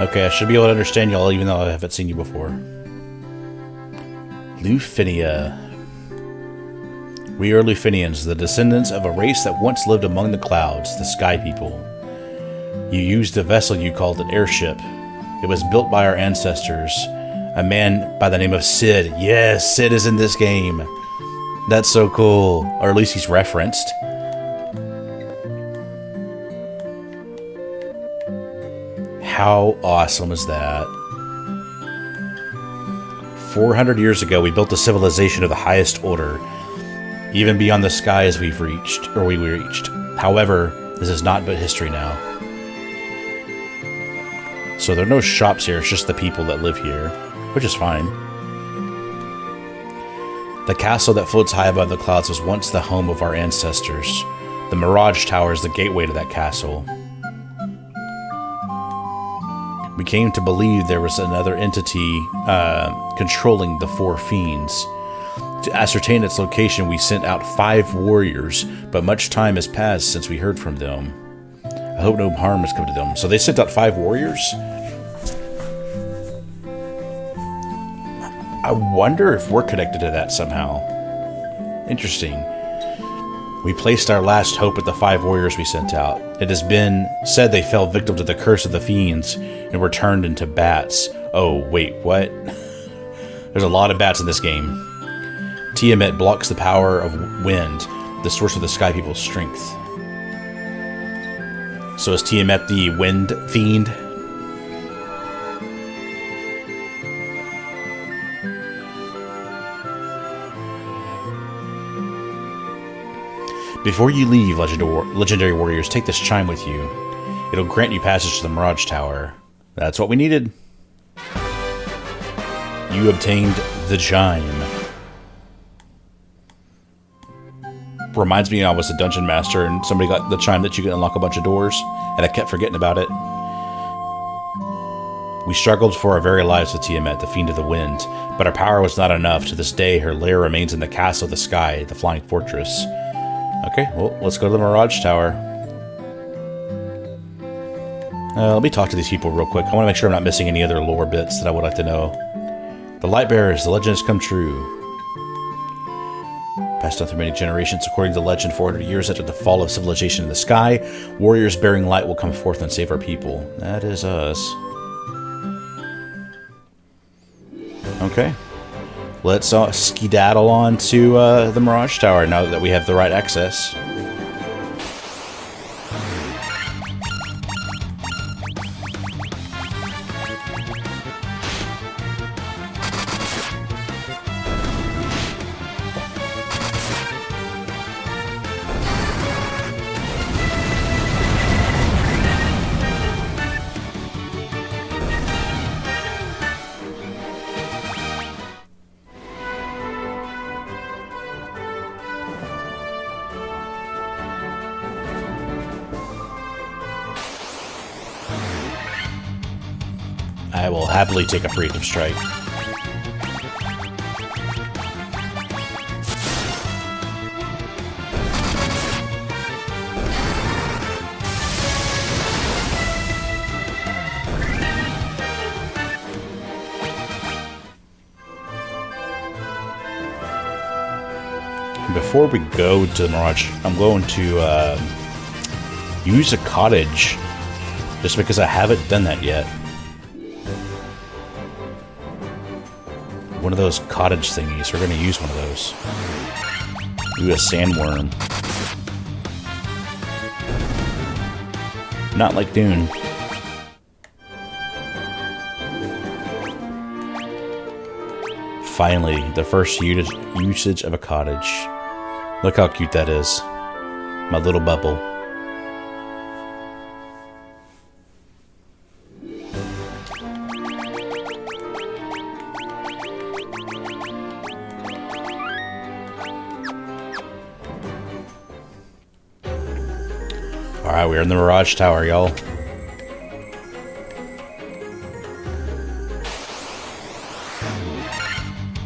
Okay, I should be able to understand y'all even though I haven't seen you before. Lufinia. We are Lufinians, the descendants of a race that once lived among the clouds, the Sky People. You used a vessel you called an airship. It was built by our ancestors, a man by the name of Sid. Yes, Sid is in this game. That's so cool. Or at least he's referenced. How awesome is that? 400 years ago, we built a civilization of the highest order, even beyond the skies we reached. However, this is not but history now. So there are no shops here, it's just the people that live here, which is fine. The castle that floats high above the clouds was once the home of our ancestors. The Mirage Tower is the gateway to that castle. We came to believe there was another entity controlling the four fiends. To ascertain its location, we sent out 5 warriors, but much time has passed since we heard from them. I hope no harm has come to them. So they sent out 5 warriors? I wonder if we're connected to that somehow. Interesting. We placed our last hope at the 5 warriors we sent out. It has been said they fell victim to the curse of the fiends and were turned into bats. Oh, wait, what? There's a lot of bats in this game. Tiamat blocks the power of wind, the source of the Sky People's strength. So is Tiamat the wind fiend? Before you leave, legendary warriors, take this chime with you. It'll grant you passage to the Mirage Tower. That's what we needed. You obtained the chime. Reminds me I was a dungeon master and somebody got the chime that you can unlock a bunch of doors, and I kept forgetting about it. We struggled for our very lives with Tiamat, the Fiend of the Wind, but our power was not enough. To this day, her lair remains in the Castle of the Sky, the Flying Fortress. Okay, well, let's go to the Mirage Tower. Let me talk to these people real quick. I want to make sure I'm not missing any other lore bits that I would like to know. The Lightbearers, the legend has come true. Passed down through many generations, according to the legend, 400 years after the fall of civilization in the sky, warriors bearing light will come forth and save our people. That is us. Okay. Let's skedaddle on to the Mirage Tower now that we have the right access. I will happily take a preemptive strike. Before we go to the Mirage, I'm going to use a cottage, just because I haven't done that yet. One of those cottage thingies. We're going to use one of those. Do a sandworm. Not like Dune. Finally, the first usage of a cottage. Look how cute that is. My little bubble. Alright, we're in the Mirage Tower, y'all.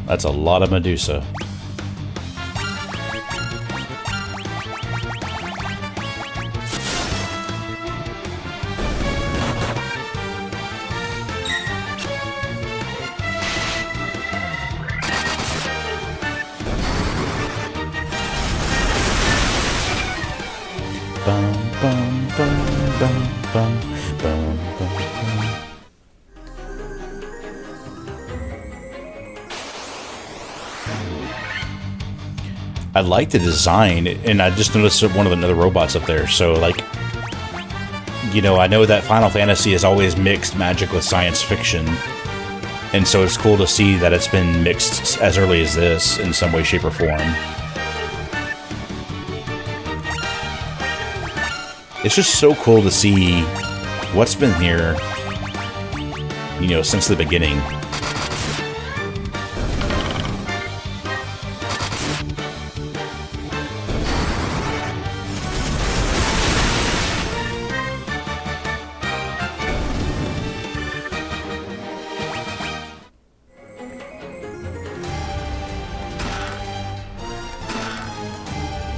That's a lot of Medusa. Bum, bum, bum, bum, bum, bum, bum. I like the design, and I just noticed one of the other robots up there. So, like, you know, I know that Final Fantasy has always mixed magic with science fiction, and so it's cool to see that it's been mixed as early as this in some way, shape, or form. It's just so cool to see what's been here, you know, since the beginning.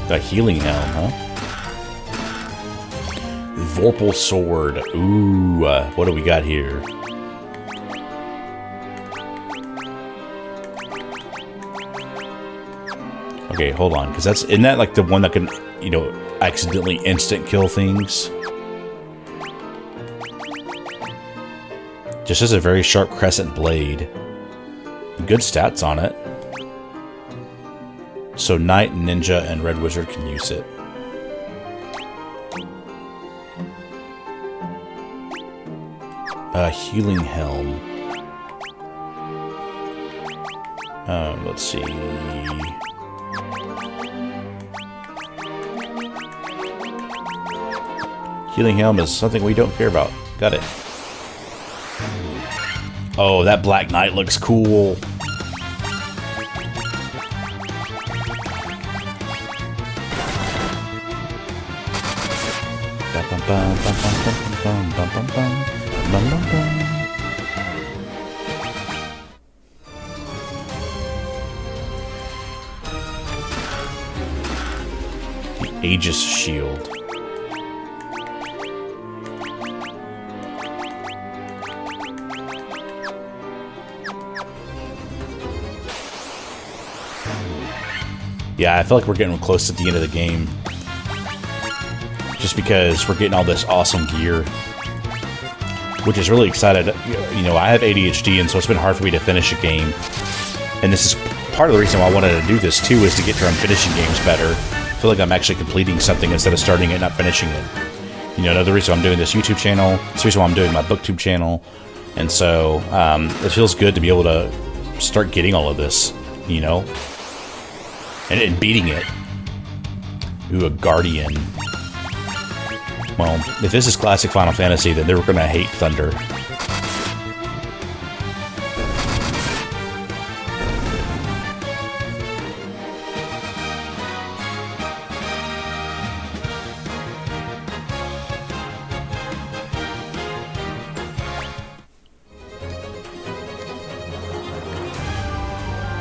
The healing helm, huh? Vorpal sword. Ooh, what do we got here? Okay, hold on, because isn't that like the one that can, you know, accidentally instant kill things? Just has a very sharp crescent blade. Good stats on it. So Knight, Ninja, and Red Wizard can use it. Healing helm. Let's see. Healing Helm is something we don't care about. Got it. Oh, that Black Knight looks cool. The Aegis Shield. Yeah, I feel like we're getting close to the end of the game. Just because we're getting all this awesome gear. Which is really excited. You know, I have ADHD, and so it's been hard for me to finish a game. And this is part of the reason why I wanted to do this, too, is to get to where I'm finishing games better. I feel like I'm actually completing something instead of starting it and not finishing it. You know, another reason why I'm doing this YouTube channel. It's the reason why I'm doing my BookTube channel. And so, it feels good to be able to start getting all of this, you know? And beating it. Ooh, a Guardian. Well, if this is classic Final Fantasy, then they're gonna hate Thunder.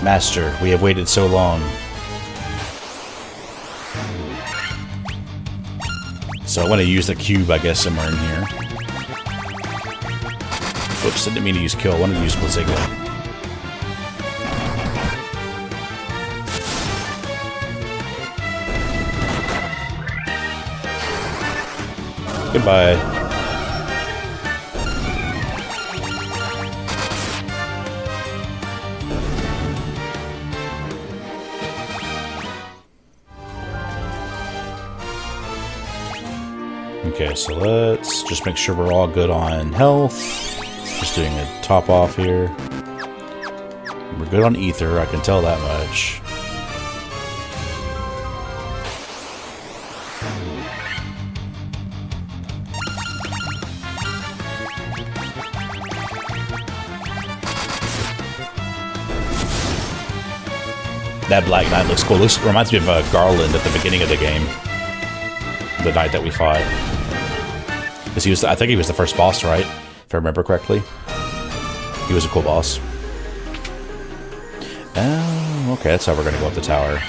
Master, we have waited so long. So I want to use the cube, I guess, somewhere in here. Whoops, I didn't mean to use kill. I wanted to use Blizziga. Goodbye. Okay, so let's just make sure we're all good on health. Just doing a top off here. We're good on ether, I can tell that much. That Black Knight looks cool. Looks, reminds me of Garland at the beginning of the game. The knight that we fought. Because he was, I think he was the first boss, right? If I remember correctly. He was a cool boss. Oh, okay, that's how we're gonna go up the tower.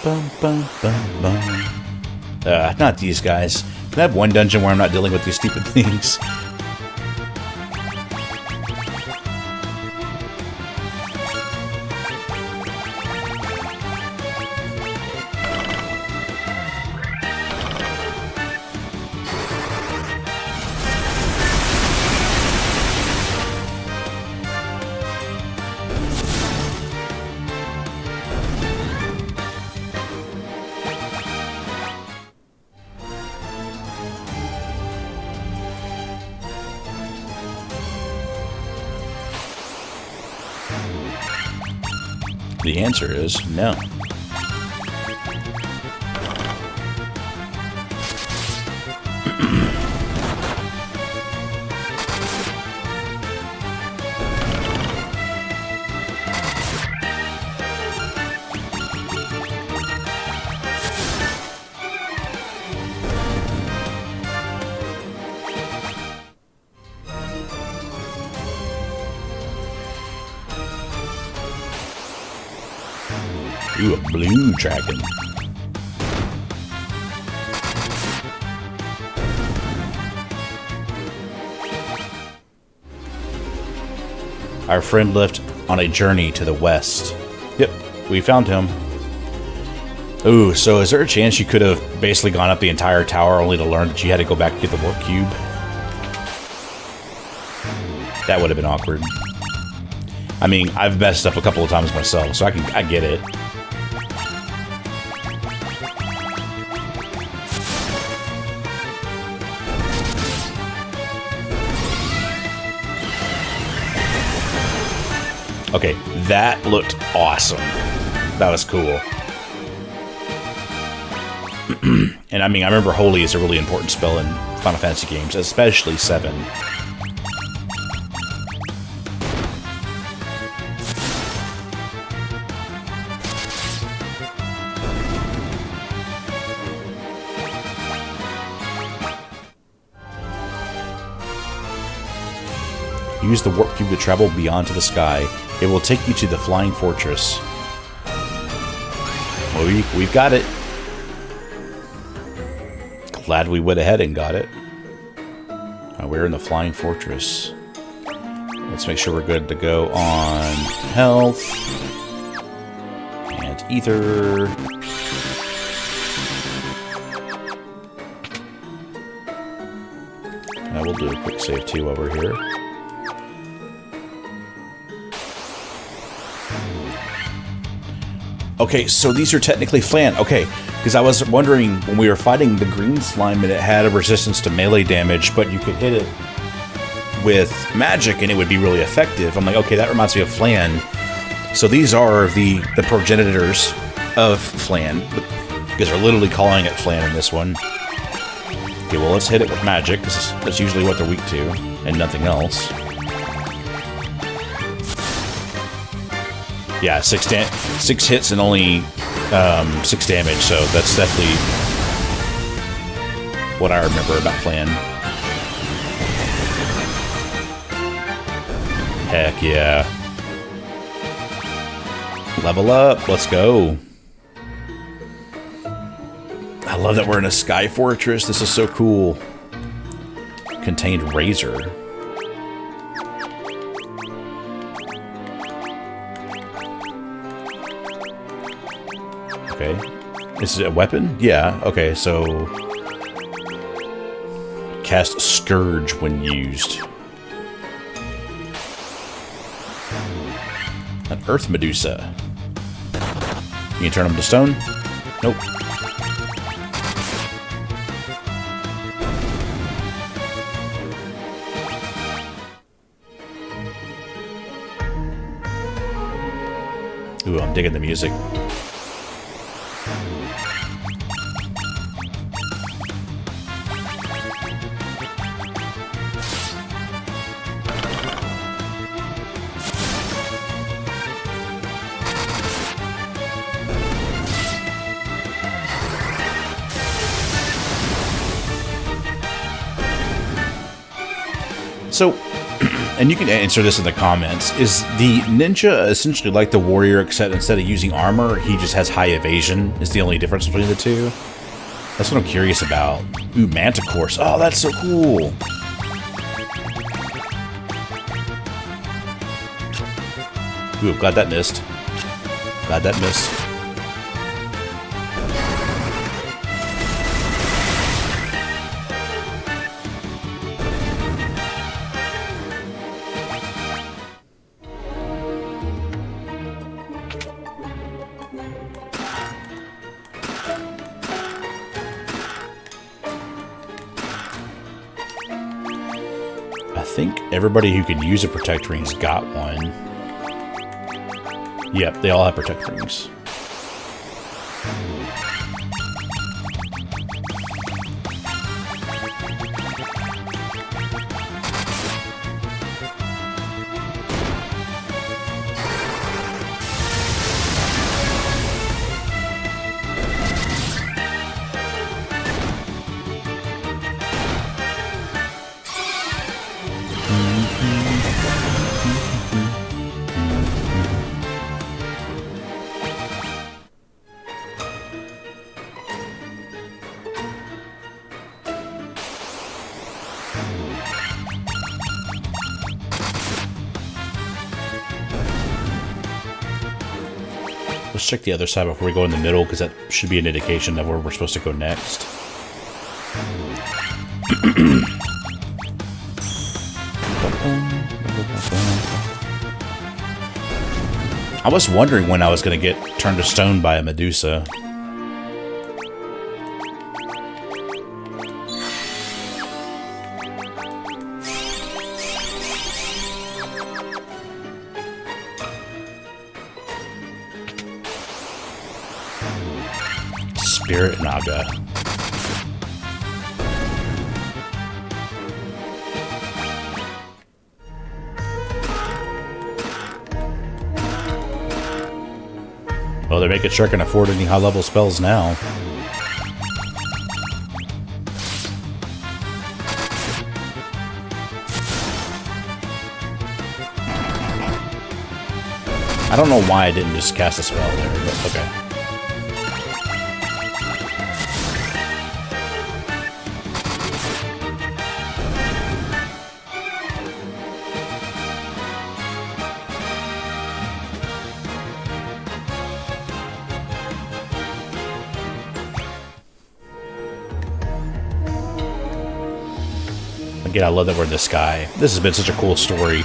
Bum, bum, bum, bum. Not these guys. Can I have one dungeon where I'm not dealing with these stupid things? The answer is no. Ooh, a blue dragon. Our friend left on a journey to the west. Yep, we found him. Ooh, so is there a chance you could have basically gone up the entire tower only to learn that you had to go back and get the warp cube? That would have been awkward. I mean, I've messed up a couple of times myself, so I get it. Okay, that looked awesome. That was cool. And I mean, I remember Holy is a really important spell in Final Fantasy games, especially 7. Use the warp cube to travel beyond to the sky. It will take you to the flying fortress. Well, we've got it. Glad we went ahead and got it. We're in the flying fortress. Let's make sure we're good to go on health and ether. We'll do a quick save too while we're here. Okay, so these are technically Flan. Okay, because I was wondering when we were fighting the green slime and it had a resistance to melee damage, but you could hit it with magic and it would be really effective. I'm like, okay, that reminds me of Flan. So these are the progenitors of Flan, because they're literally calling it Flan in this one. Okay, well, let's hit it with magic, because that's usually what they're weak to, and nothing else. Yeah, 6 hits and only 6 damage, so that's definitely what I remember about Flan. Heck yeah. Level up, let's go. I love that we're in a sky fortress. This is so cool. Contained razor. Okay. Is it a weapon? Yeah, okay, so... Cast Scourge when used. An Earth Medusa. You can turn them to stone? Nope. Ooh, I'm digging the music. So, and you can answer this in the comments, is the ninja essentially like the warrior, except instead of using armor, he just has high evasion, is the only difference between the two? That's what I'm curious about. Ooh, Manticore. Oh, that's so cool! Ooh, glad that missed. Glad that missed. I think everybody who could use a protect ring's got one. Yep, they all have protect rings. Let's check the other side before we go in the middle, because that should be an indication of where we're supposed to go next. I was wondering when I was going to get turned to stone by a Medusa. Spirit Naga. Well, they're making sure I can afford any high-level spells now. I don't know why I didn't just cast a spell there, but okay. Again, I love that we're in the sky. This has been such a cool story.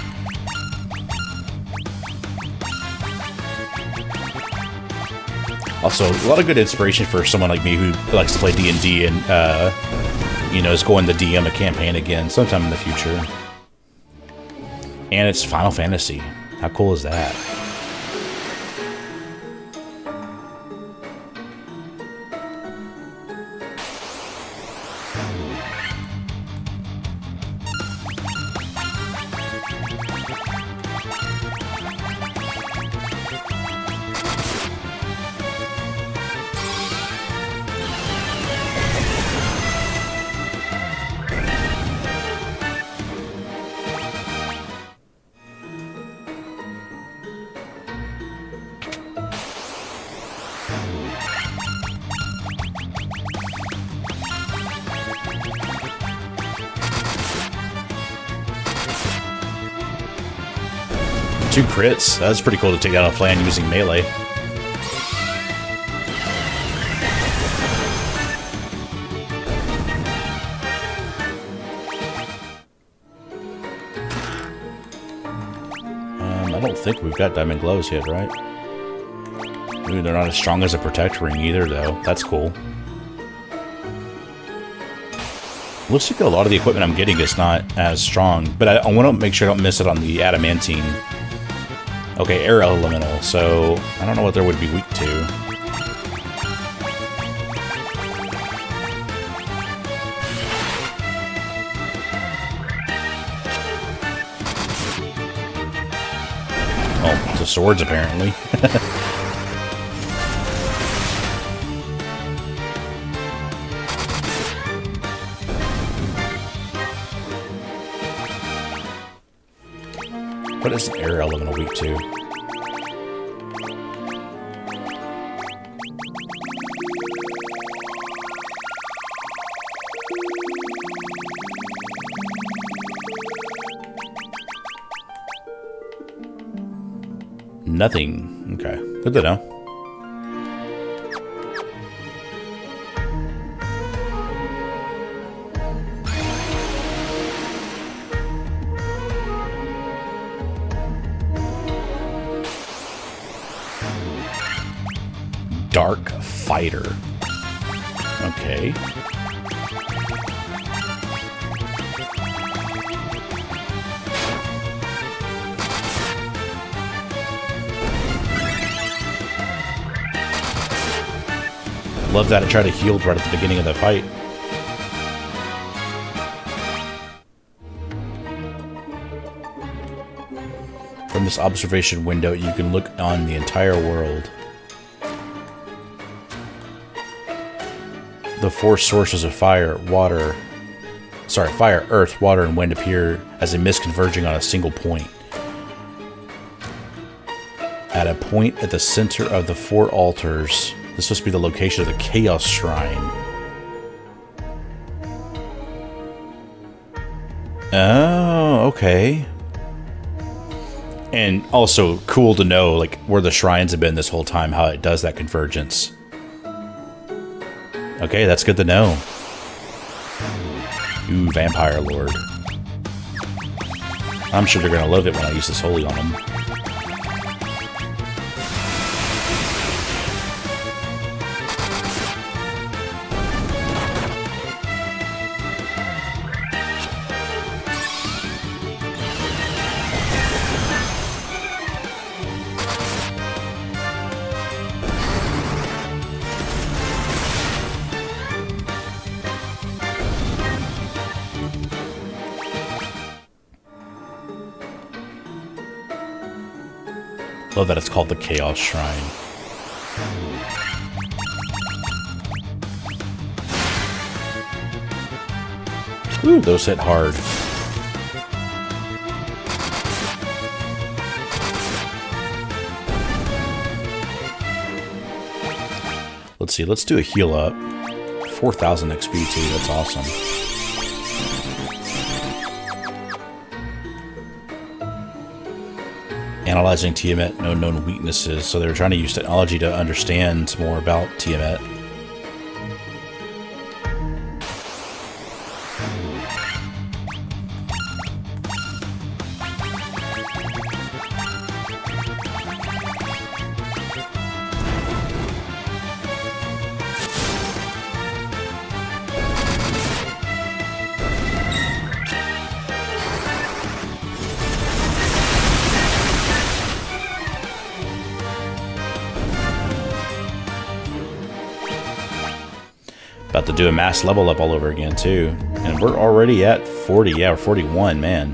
Also, a lot of good inspiration for someone like me who likes to play D&D and, you know, is going to DM a campaign again sometime in the future. And it's Final Fantasy. How cool is that? Two crits. That's pretty cool to take out a flan using melee. I don't think we've got diamond gloves yet, right? Ooh, they're not as strong as a protect ring either, though. That's cool. Looks like a lot of the equipment I'm getting is not as strong, but I want to make sure I don't miss it on the adamantine. Okay, air elemental, so I don't know what there would be weak to. Oh, to swords apparently. What is an air elemental weak to? Nothing. Okay. Good to know. Dark Fighter. Okay. Love that I tried to heal right at the beginning of the fight. From this observation window, you can look on the entire world. The four sources of fire, earth, water, and wind appear as a mist converging on a single point. At a point at the center of the four altars, this must be the location of the Chaos Shrine. Oh, okay. And also cool to know, like, where the shrines have been this whole time, how it does that convergence. Okay, that's good to know. Ooh, Vampire Lord. I'm sure they're gonna love it when I use this holy on them. Love that it's called the Chaos Shrine. Ooh, those hit hard. Let's see, let's do a heal up. 4,000 XP too, that's awesome. Analyzing Tiamat, no known weaknesses. So they were trying to use technology to understand more about Tiamat. About to do a mass level up all over again too. And we're already at 40, yeah, or 41, man.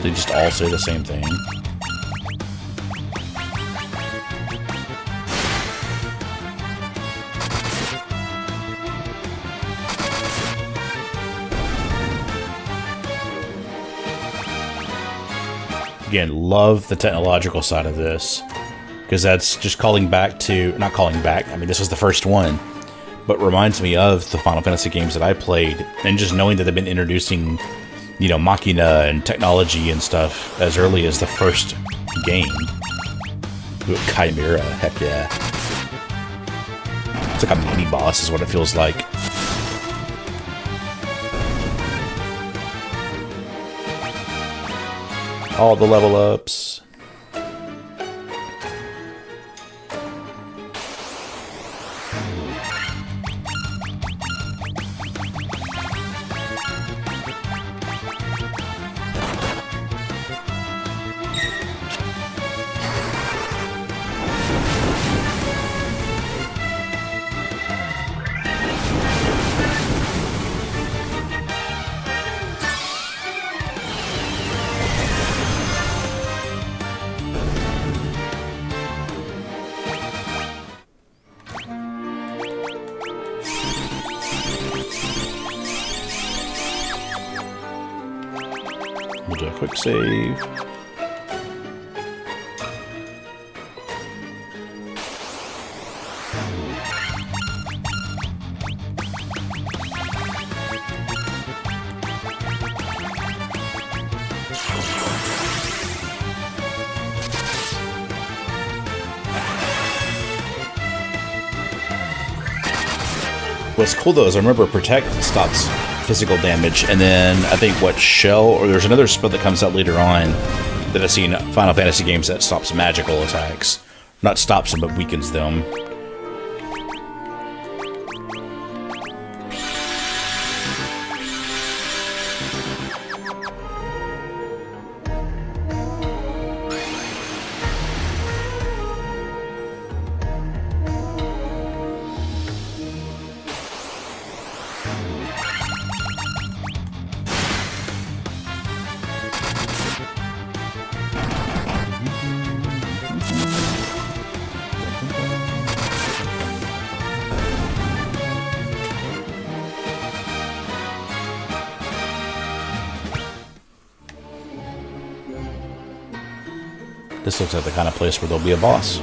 They just all say the same thing. Again, love the technological side of this, because that's just calling back to, not calling back, I mean, this was the first one, but reminds me of the Final Fantasy games that I played, and just knowing that they've been introducing, you know, Machina and technology and stuff as early as the first game. Ooh, Chimera, heck yeah. It's like a mini-boss is what it feels like. All the level ups. We'll do a quick save. What's cool though is I remember Protect stops physical damage, and then I think what Shell, or there's another spell that comes out later on that I've seen in Final Fantasy games that stops magical attacks. Not stops them, but weakens them. This looks like the kind of place where there'll be a boss.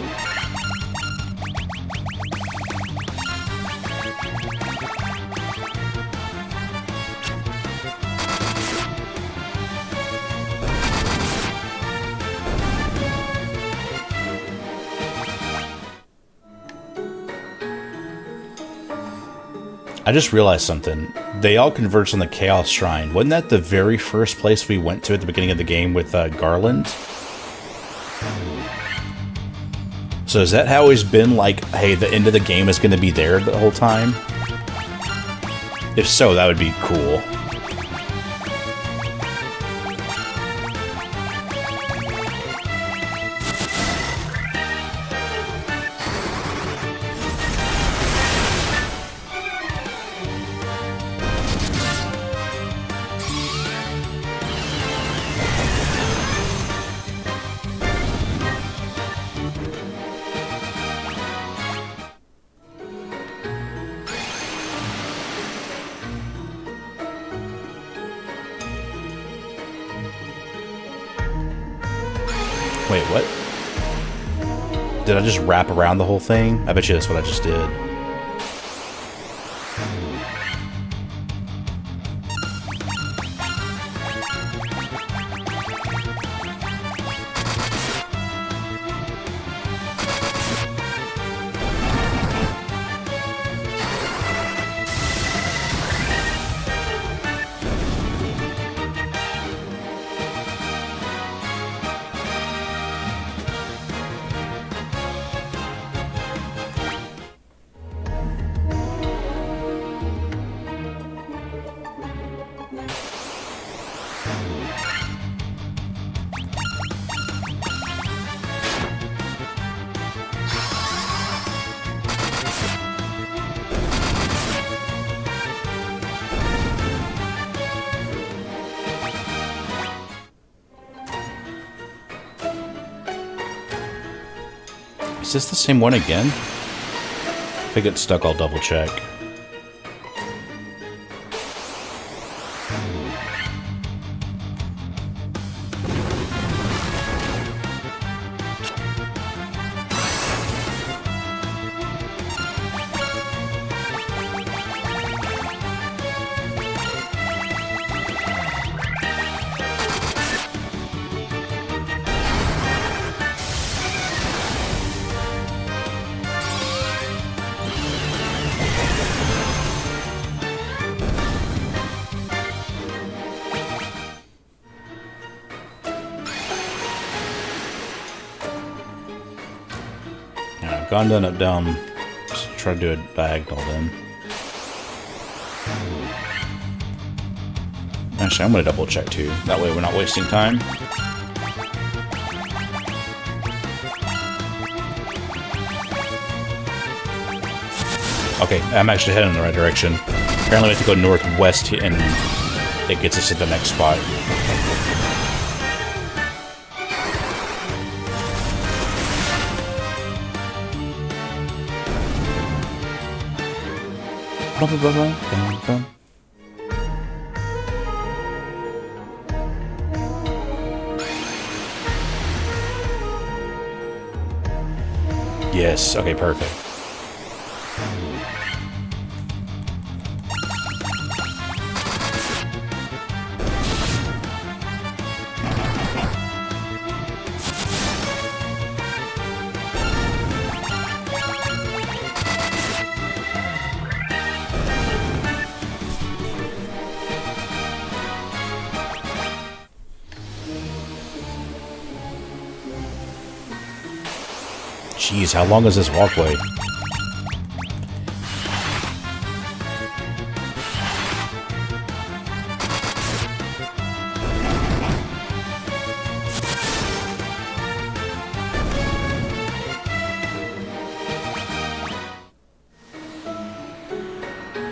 I just realized something. They all converge on the Chaos Shrine. Wasn't that the very first place we went to at the beginning of the game with Garland? So has that always been like, hey, the end of the game is going to be there the whole time? If so, that would be cool. Wait, what? Did I just wrap around the whole thing? I bet you that's what I just did. Is this the same one again? If I get stuck, I'll double check. Gone, done, up, down. Just try to do a diagonal then. Actually, I'm going to double check too. That way we're not wasting time. Okay, I'm actually heading in the right direction. Apparently we have to go northwest and it gets us to the next spot. Yes, okay, perfect. Jeez, how long is this walkway?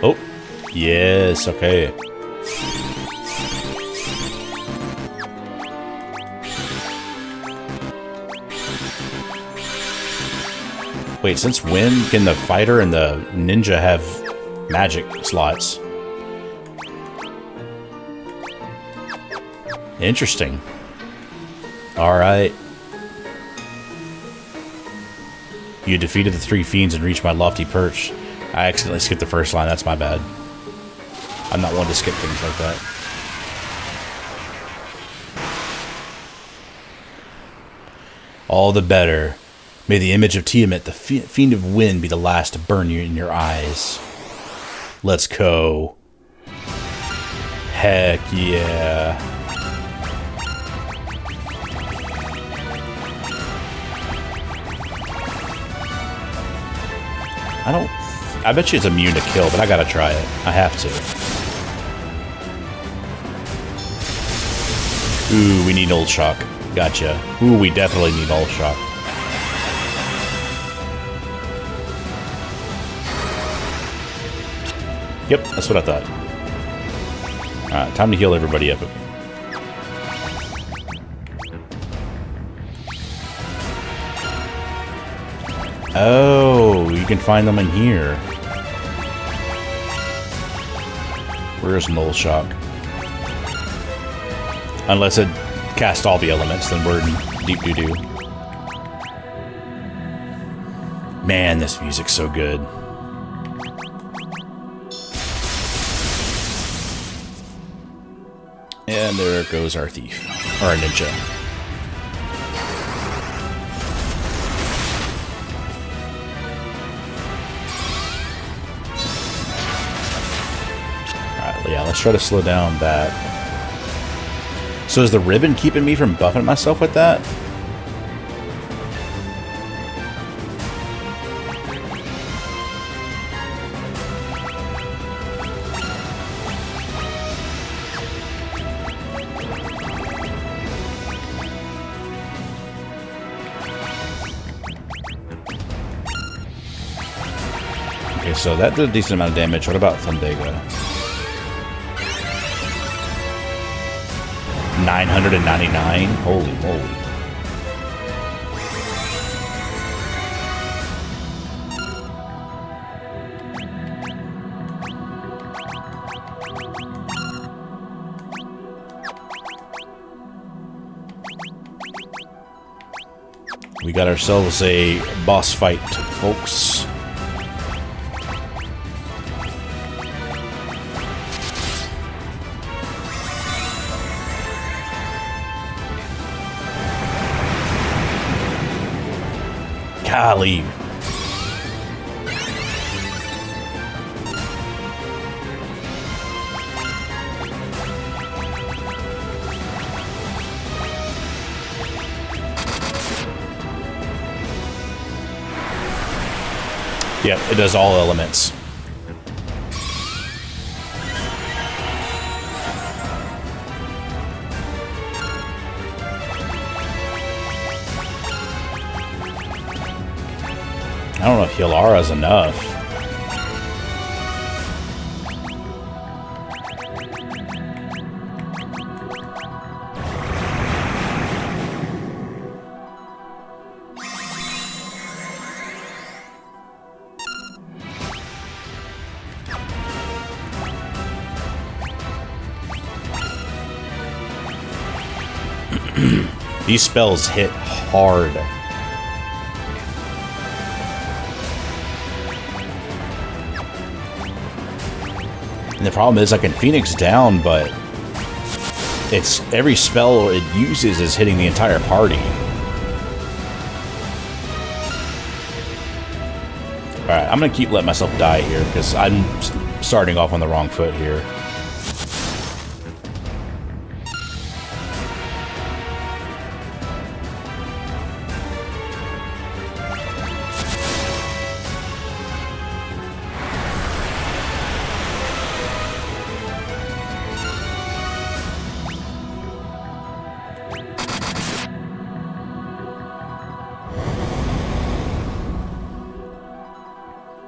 Oh, yes, okay. Wait, since when can the fighter and the ninja have magic slots? Interesting. Alright. You defeated the 3 fiends and reached my lofty perch. I accidentally skipped the first line, that's my bad. I'm not one to skip things like that. All the better. May the image of Tiamat, the fiend of wind, be the last to burn you in your eyes. Let's go. Heck yeah. I bet you it's immune to kill, but I gotta try it. I have to. Ooh, we need Old Shock. Gotcha. Ooh, we definitely need Old Shock. Yep, that's what I thought. Alright, time to heal everybody up. Oh, you can find them in here. Where's Null Shock? Unless it casts all the elements, then we're in deep doo-doo. Man, this music's so good. And there goes our thief. Or our ninja. Alright, yeah, let's try to slow down that. So is the ribbon keeping me from buffing myself with that? Okay, so that did a decent amount of damage. What about Thundega? 999? Holy moly. We got ourselves a boss fight, folks. Golly. Yep, it does all elements. I don't know if Hilara's enough. These spells hit hard. And the problem is I can Phoenix down, but it's every spell it uses is hitting the entire party. Alright, I'm gonna keep letting myself die here because I'm starting off on the wrong foot here.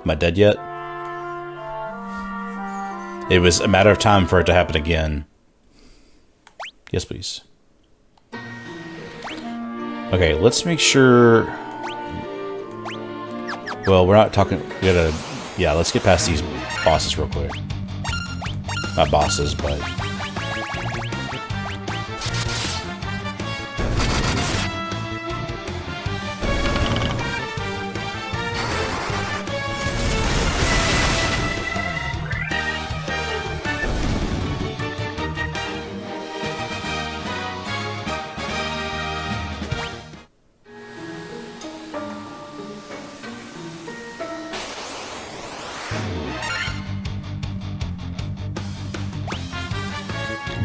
Am I dead yet? It was a matter of time for it to happen again. Yes, please. Okay, let's make sure... Well, we're not talking... We gotta... Yeah, let's get past these bosses real quick. Not bosses, but...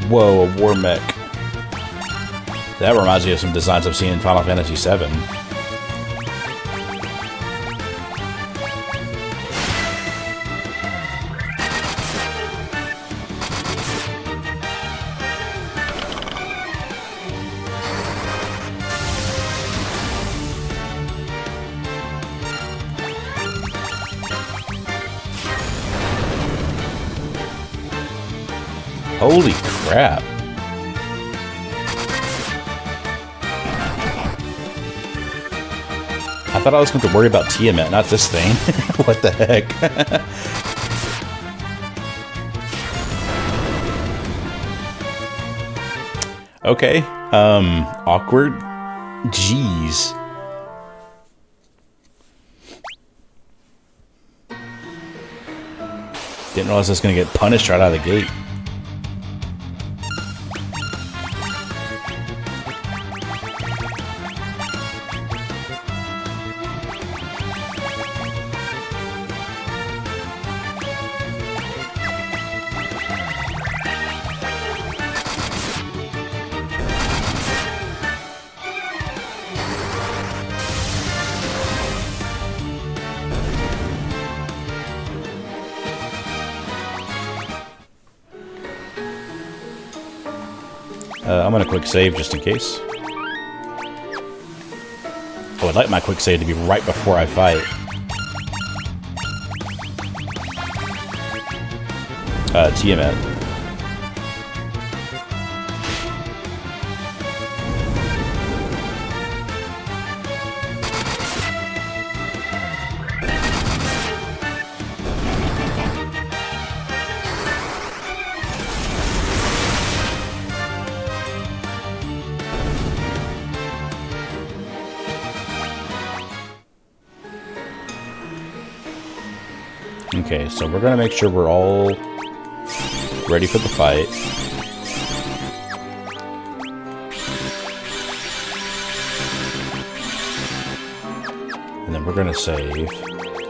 Whoa, a war mech. That reminds me of some designs I've seen in Final Fantasy VII. Holy crap. I thought I was going to worry about Tiamat, not this thing. What the heck? Okay. Awkward. Jeez. Didn't realize I was going to get punished right out of the gate. I'm gonna quick save just in case. Oh, I'd like my quick save to be right before I fight. Tiamat. Okay, so we're gonna make sure we're all ready for the fight. And then we're gonna save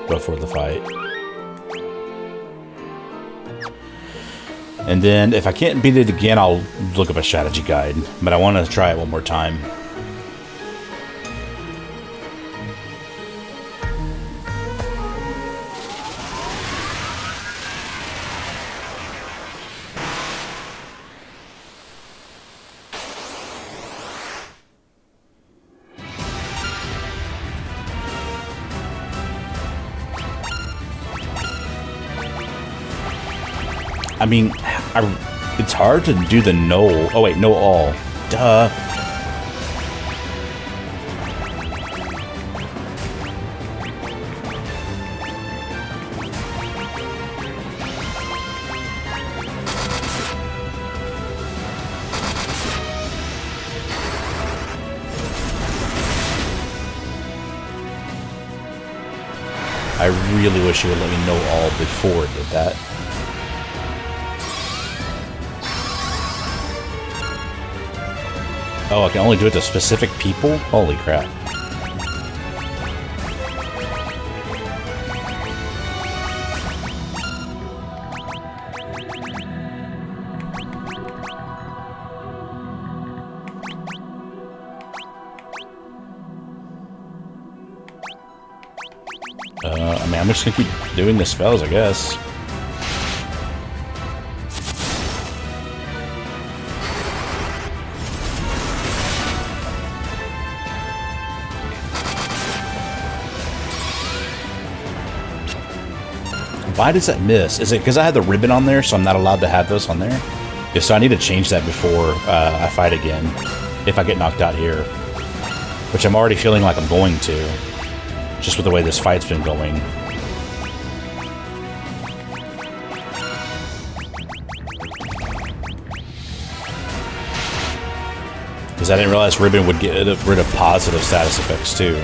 before the fight. And then if I can't beat it again, I'll look up a strategy guide. But I want to try it one more time. I mean, it's hard to do the no. Oh wait, no all. Duh. I really wish it would let me know all before it did that. Oh, I can only do it to specific people? Holy crap. I mean, I'm just gonna keep doing the spells, I guess. Why does that miss? Is it because I had the ribbon on there, so I'm not allowed to have those on there? Yeah, so I need to change that before I fight again, if I get knocked out here. Which I'm already feeling like I'm going to, just with the way this fight's been going. Because I didn't realize ribbon would get rid of positive status effects too.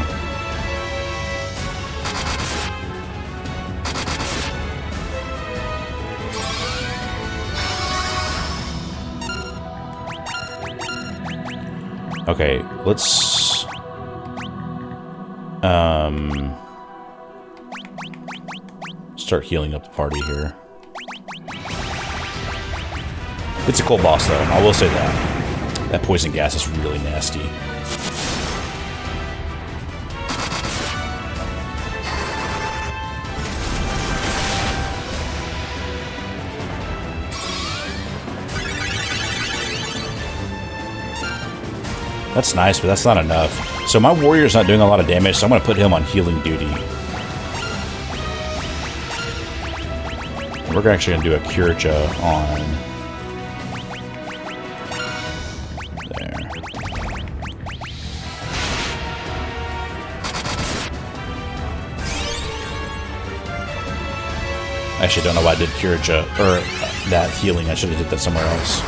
Okay, let's start healing up the party here. It's a cool boss, though. I will say that. That poison gas is really nasty. That's nice, but that's not enough. So my warrior's not doing a lot of damage, so I'm going to put him on healing duty. We're actually going to do a Curaja on... there. I actually don't know why I did Curaja, or that healing. I should have did that somewhere else.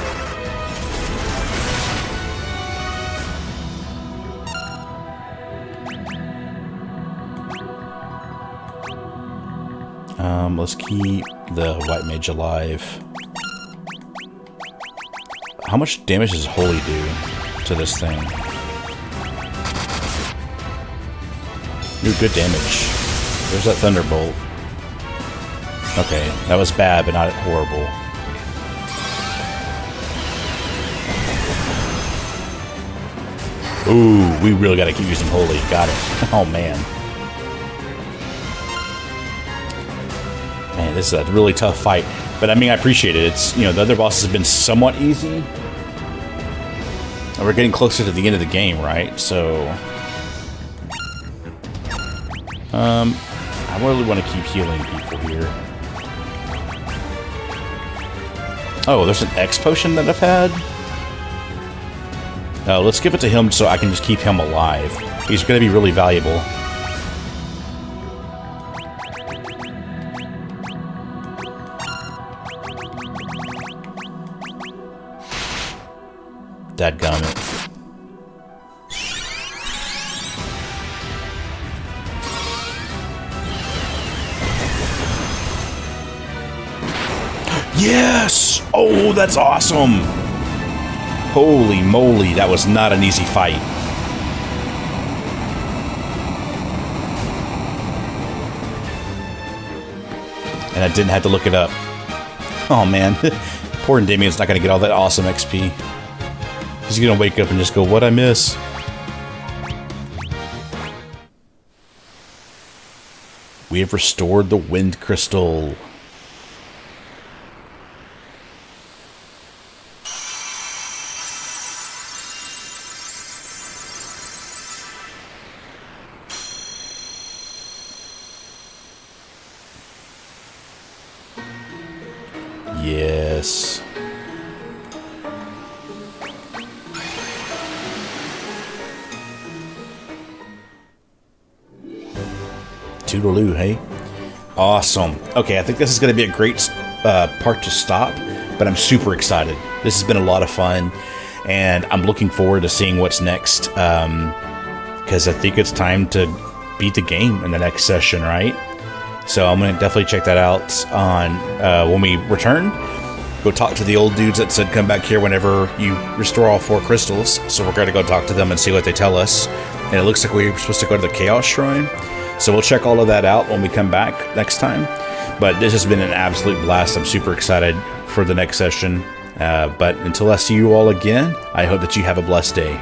Let's keep the White Mage alive. How much damage does Holy do to this thing? Ooh, good damage. There's that Thunderbolt. Okay, that was bad, but not horrible. Ooh, we really gotta keep using Holy. Got it. Oh, man. Man, this is a really tough fight. But, I mean, I appreciate it. It's, you know, the other bosses have been somewhat easy. And we're getting closer to the end of the game, right? So... I really want to keep healing people here. Oh, there's an X potion that I've had? Oh, let's give it to him so I can just keep him alive. He's going to be really valuable. Dadgummit. Yes! Oh, that's awesome! Holy moly, that was not an easy fight. And I didn't have to look it up. Oh man, poor Endymion's not gonna get all that awesome XP. He's gonna wake up and just go, what'd I miss? We have restored the Wind Crystal. Yes. Toodaloo, hey? Awesome. Okay, I think this is going to be a great part to stop, but I'm super excited. This has been a lot of fun, and I'm looking forward to seeing what's next, because I think it's time to beat the game in the next session, right? So I'm going to definitely check that out on when we return. Go talk to the old dudes that said come back here whenever you restore all 4 crystals. So we're going to go talk to them and see what they tell us. And it looks like we're supposed to go to the Chaos Shrine. So we'll check all of that out when we come back next time. But this has been an absolute blast. I'm super excited for the next session. But until I see you all again, I hope that you have a blessed day.